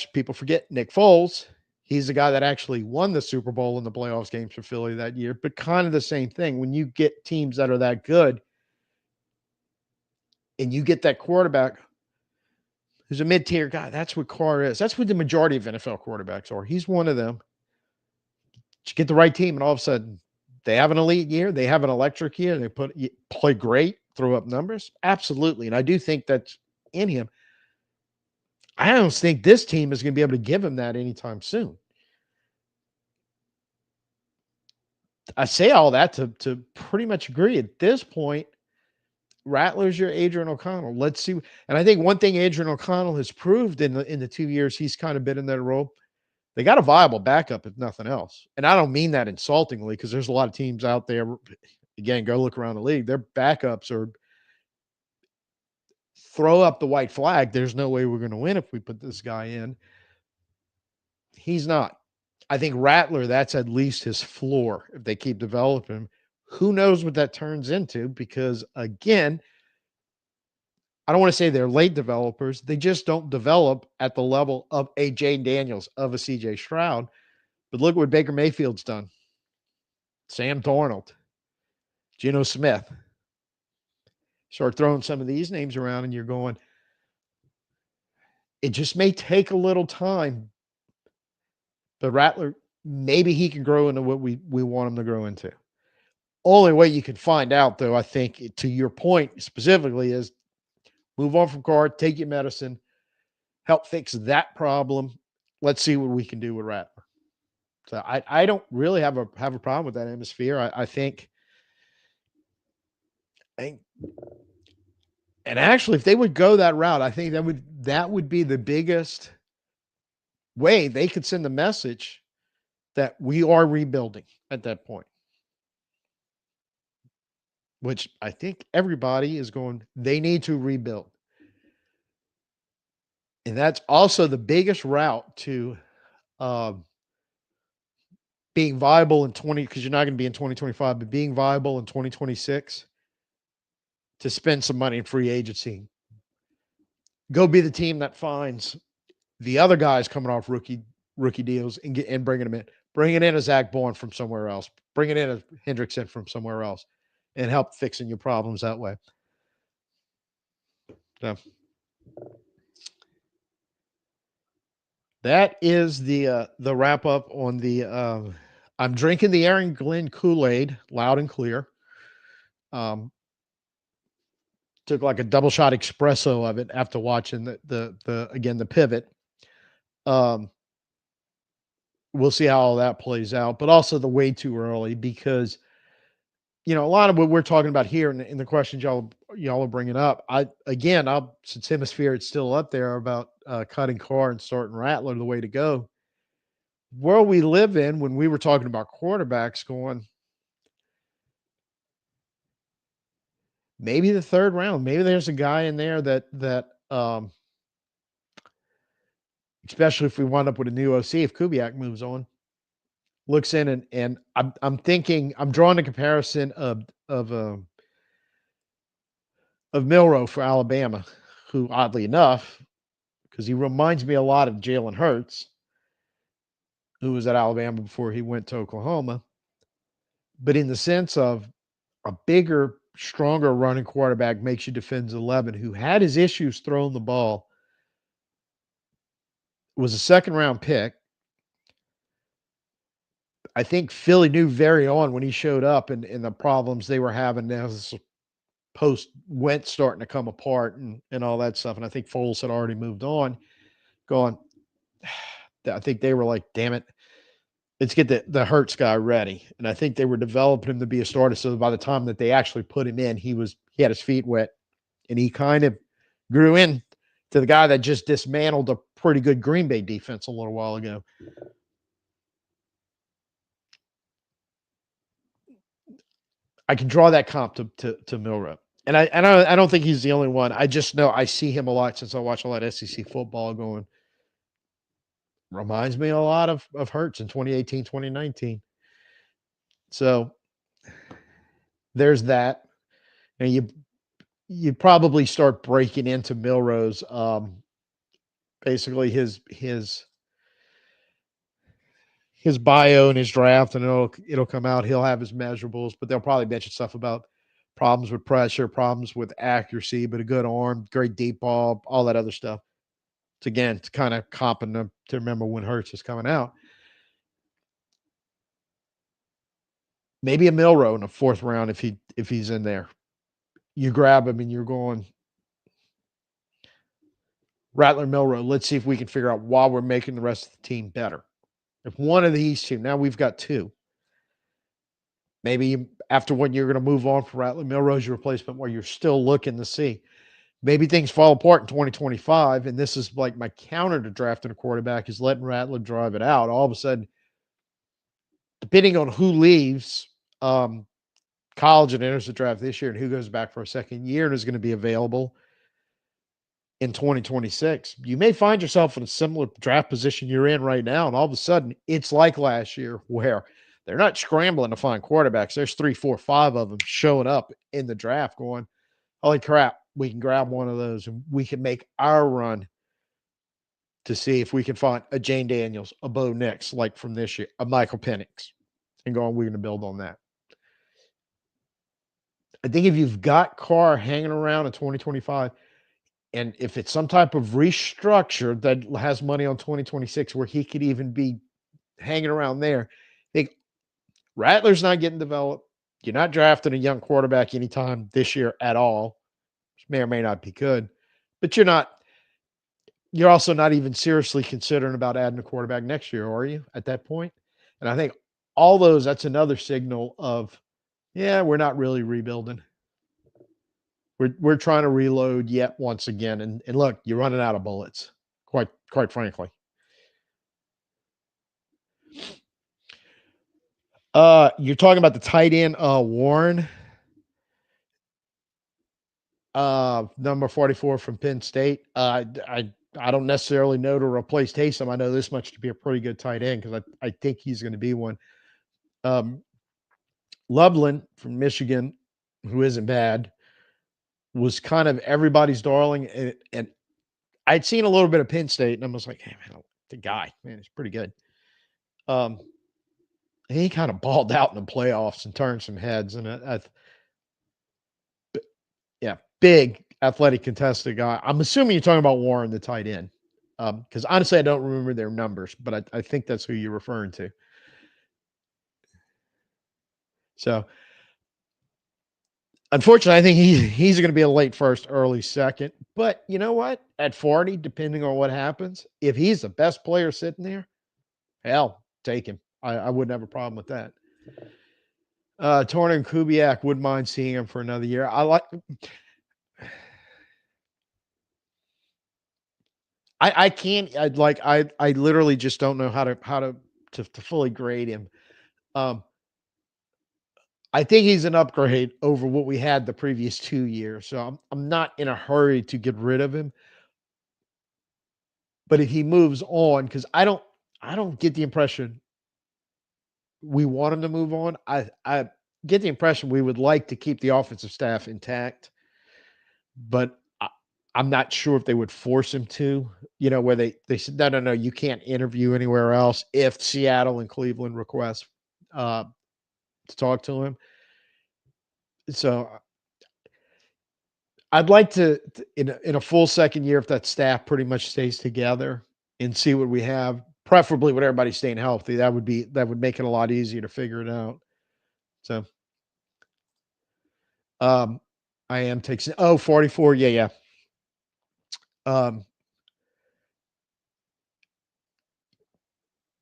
/ people forget Nick Foles. He's the guy that actually won the Super Bowl in the playoffs games for Philly that year, but kind of the same thing. When you get teams that are that good and you get that quarterback who's a mid-tier guy. That's what Carr is. That's what the majority of NFL quarterbacks are. He's one of them. You get the right team, and all of a sudden, they have an elite year. They have an electric year. They play great, throw up numbers. Absolutely. And I do think that's in him. I don't think this team is going to be able to give him that anytime soon. I say all that to pretty much agree. At this point, Rattler's your Adrian O'Connell. Let's see. And I think one thing Adrian O'Connell has proved in the 2 years he's kind of been in that role, they got a viable backup, if nothing else. And I don't mean that insultingly, because there's a lot of teams out there. Again, go look around the league. Their backups are throw up the white flag. There's no way we're going to win if we put this guy in. He's not. I think Rattler, that's at least his floor if they keep developing him. Who knows what that turns into? Because, again, I don't want to say they're late developers. They just don't develop at the level of a Jane Daniels, of a CJ Stroud. But look what Baker Mayfield's done. Sam Darnold, Geno Smith. Start throwing some of these names around and you're going, it just may take a little time. But Rattler, maybe he can grow into what we want him to grow into. Only way you can find out, though, I think, to your point specifically, is move on from Carr, take your medicine, help fix that problem. Let's see what we can do with Rattler. So I don't really have a problem with that hemisphere. I think, and actually, if they would go that route, I think that would be the biggest way they could send the message that we are rebuilding at that point. Which I think everybody is going, they need to rebuild. And that's also the biggest route to being viable in because you're not going to be in 2025, but being viable in 2026 to spend some money in free agency. Go be the team that finds the other guys coming off rookie deals and bringing them in. Bringing in a Zach Bourne from somewhere else. Bringing in a Hendrickson from somewhere else. And help fixing your problems that way. So that is the wrap up on the I'm drinking the Aaron Glenn Kool-Aid loud and clear. Took like a double shot espresso of it after watching the pivot. We'll see how all that plays out, but also the way too early because a lot of what we're talking about here in the questions y'all are bringing up. Since hemisphere it's still up there about cutting Carr and starting Rattler the way to go. World we live in when we were talking about quarterbacks going, maybe the third round, maybe there's a guy in there that especially if we wind up with a new OC, if Kubiak moves on, looks in and I'm thinking, I'm drawing a comparison of Milroe for Alabama, who oddly enough, because he reminds me a lot of Jalen Hurts, who was at Alabama before he went to Oklahoma, but in the sense of a bigger, stronger running quarterback makes you defend 11, who had his issues throwing the ball, was a second-round pick. I think Philly knew very on when he showed up and the problems they were having as post Wentz starting to come apart and all that stuff. And I think Foles had already moved on, going, I think they were like, damn it, let's get the Hurts guy ready. And I think they were developing him to be a starter. So by the time that they actually put him in, he had his feet wet and he kind of grew in to the guy that just dismantled a pretty good Green Bay defense a little while ago. I can draw that comp to Milroe. And I don't think he's the only one. I just know I see him a lot since I watch a lot of SEC football going, reminds me a lot of Hurts in 2018, 2019. So there's that. And you probably start breaking into Milroe's basically his bio and his draft, and it'll come out. He'll have his measurables, but they'll probably mention stuff about problems with pressure, problems with accuracy, but a good arm, great deep ball, all that other stuff. It's again, it's kind of comping to remember when Hurts is coming out. Maybe a Milrow in the 4th round if he's in there. You grab him and you're going Rattler Milrow. Let's see if we can figure out why we're making the rest of the team better. If one of these two, now we've got 2. Maybe after 1 year, you're going to move on for Rattler Milrow's your replacement where you're still looking to see. Maybe things fall apart in 2025, and this is like my counter to drafting a quarterback is letting Rattler drive it out. All of a sudden, depending on who leaves college and enters the draft this year and who goes back for a second year and is going to be available in 2026, you may find yourself in a similar draft position you're in right now. And all of a sudden, it's like last year where they're not scrambling to find quarterbacks. There's 3, 4, 5 of them showing up in the draft going, holy crap, we can grab one of those and we can make our run to see if we can find a Jane Daniels, a Bo Nix, like from this year, a Michael Penix, and going, we're going to build on that. I think if you've got Carr hanging around in 2025, and if it's some type of restructure that has money on 2026 where he could even be hanging around there, I think Rattler's not getting developed. You're not drafting a young quarterback anytime this year at all, which may or may not be good, but you're also not even seriously considering about adding a quarterback next year, are you, at that point? And I think all those, that's another signal of, yeah, we're not really rebuilding. We're trying to reload yet once again. And look, you're running out of bullets, quite frankly. You're talking about the tight end, Warren, number 44 from Penn State. I don't necessarily know to replace Taysom. I know this much to be a pretty good tight end because I think he's going to be one. Loveland from Michigan, who isn't bad, was kind of everybody's darling. And I'd seen a little bit of Penn State, and I was like, hey, man, the guy, man, he's pretty good. He kind of balled out in the playoffs and turned some heads. And yeah, big athletic contested guy. I'm assuming you're talking about Warren, the tight end. Because honestly, I don't remember their numbers, but I think that's who you're referring to. So, unfortunately, I think he's going to be a late first, early second. But you know what? At 40, depending on what happens, if he's the best player sitting there, hell, take him. I wouldn't have a problem with that. Turner and Kubiak, wouldn't mind seeing him for another year. I can't. I literally just don't know how to fully grade him. I think he's an upgrade over what we had the previous 2 years. So I'm not in a hurry to get rid of him. But if he moves on, because I don't get the impression we want him to move on. I get the impression we would like to keep the offensive staff intact, but I'm not sure if they would force him to, where they said, no, you can't interview anywhere else if Seattle and Cleveland request to talk to him. So I'd like to in a full second year, if that staff pretty much stays together and see what we have, preferably with everybody staying healthy. That would make it a lot easier to figure it out. So, I am taking 44. Yeah.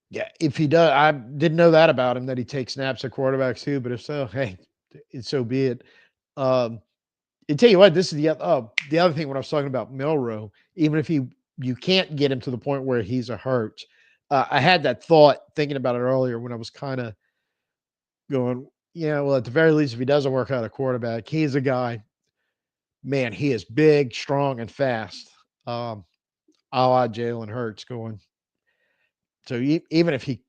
Yeah, if he does, I didn't know that about him, that he takes snaps at quarterbacks too, but if so, hey, so be it. And tell you what, this is the other thing when I was talking about Milrow, even if you can't get him to the point where he's a Hurts. I had that thought thinking about it earlier when I was kind of going, well, at the very least, if he doesn't work out a quarterback, he's a guy, man, he is big, strong, and fast. A la Jalen Hurts going. So even if he,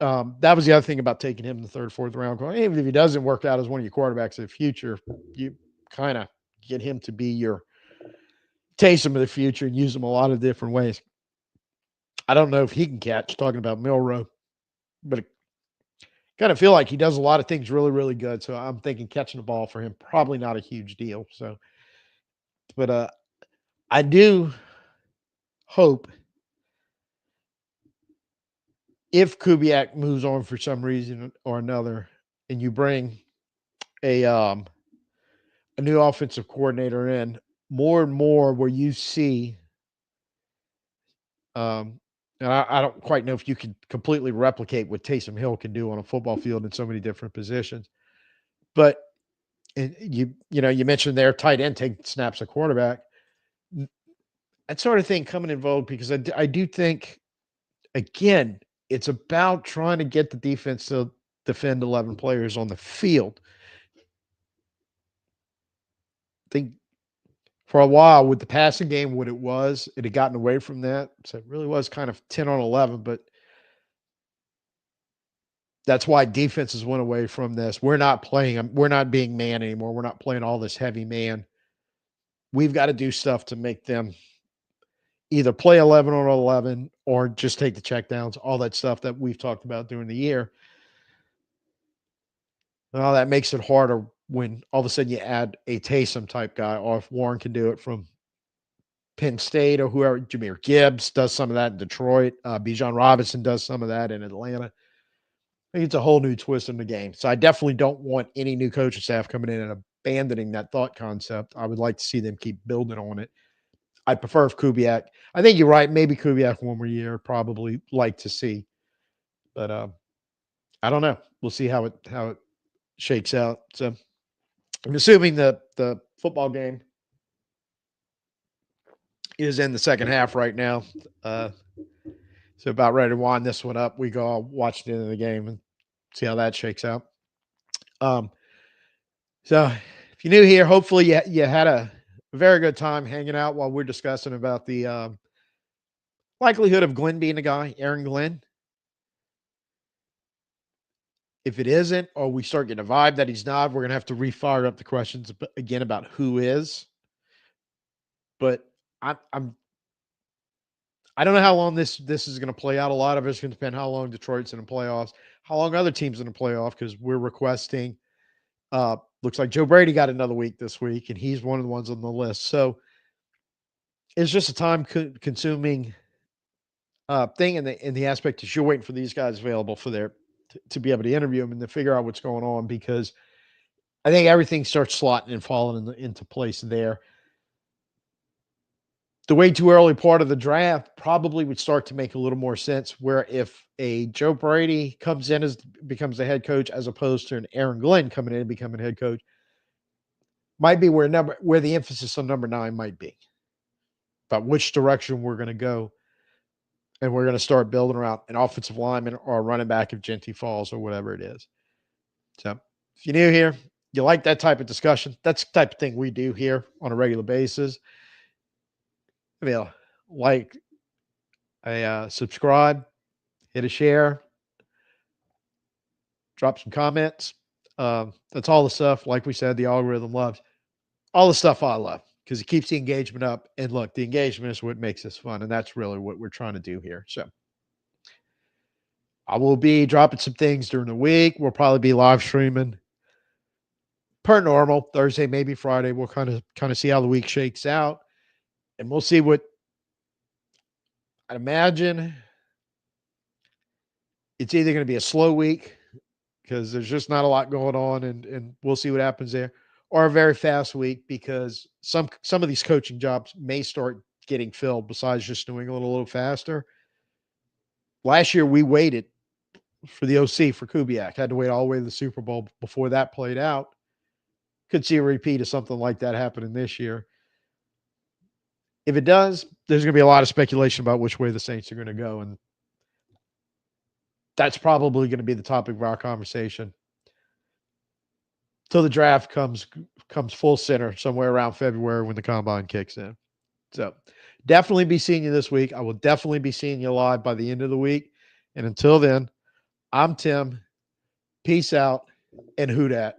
that was the other thing about taking him in the 3rd, 4th round, going, even if he doesn't work out as one of your quarterbacks in the future, you kind of get him to be your Taysom of the future and use him a lot of different ways. I don't know if he can catch, talking about Milrow, but I kind of feel like he does a lot of things really, really good. So I'm thinking catching the ball for him, probably not a huge deal. So, but I do hope if Kubiak moves on for some reason or another, and you bring a new offensive coordinator in, more and more where you see, and I don't quite know if you can completely replicate what Taysom Hill can do on a football field in so many different positions, but you mentioned there tight end taking snaps at quarterback. That sort of thing coming in vogue because I do think, again, it's about trying to get the defense to defend 11 players on the field. I think for a while with the passing game, what it had gotten away from that. So it really was kind of 10 on 11, but that's why defenses went away from this. We're not being man anymore. We're not playing all this heavy man. We've got to do stuff to make them either play 11 on 11 or just take the checkdowns, all that stuff that we've talked about during the year. Well, that makes it harder when all of a sudden you add a Taysom type guy, or if Warren can do it from Penn State or whoever. Jahmyr Gibbs does some of that in Detroit. Bijan Robinson does some of that in Atlanta. I think it's a whole new twist in the game. So I definitely don't want any new coaching staff coming in and abandoning that thought concept. I would like to see them keep building on it. I'd prefer if Kubiak. I think you're right. Maybe Kubiak one more year. Probably like to see, but I don't know. We'll see how it shakes out. So I'm assuming the football game is in the second half right now. So about ready to wind this one up. We go all watch the end of the game and see how that shakes out. So if you're new here, hopefully you had a very good time hanging out while we're discussing about the likelihood of Glenn being the guy, Aaron Glenn. If it isn't, or we start getting a vibe that he's not, we're going to have to refire up the questions again about who is. But I don't know how long this is going to play out. A lot of it's going to depend how long Detroit's in the playoffs, how long other teams in the playoff, because we're requesting. Looks like Joe Brady got another week this week, and he's one of the ones on the list. So it's just a time-consuming thing in the aspect that you're waiting for these guys available for to be able to interview them and to figure out what's going on, because I think everything starts slotting and falling into place there. The way too early part of the draft probably would start to make a little more sense, where if a Joe Brady comes in becomes the head coach, as opposed to an Aaron Glenn coming in and becoming head coach, might be where the emphasis on number 9 might be, about which direction we're going to go. And we're going to start building around an offensive lineman or a running back if Genty falls or whatever it is. So if you're new here, you like that type of discussion, that's the type of thing we do here on a regular basis. Like a subscribe, hit a share, drop some comments. That's all the stuff, like we said, the algorithm loves. All the stuff I love, because it keeps the engagement up. And look, the engagement is what makes this fun, and that's really what we're trying to do here. So I will be dropping some things during the week. We'll probably be live streaming per normal Thursday, maybe Friday. We'll kind of see how the week shakes out, and we'll see what I'd imagine. It's either going to be a slow week because there's just not a lot going on, and we'll see what happens there, or a very fast week because some of these coaching jobs may start getting filled besides just doing a little faster. Last year, we waited for the OC for Kubiak. Had to wait all the way to the Super Bowl before that played out. Could see a repeat of something like that happening this year. If it does, there's going to be a lot of speculation about which way the Saints are going to go, and that's probably going to be the topic of our conversation till the draft comes full center somewhere around February when the combine kicks in. So definitely be seeing you this week. I will definitely be seeing you live by the end of the week. And until then, I'm Tim. Peace out and who dat.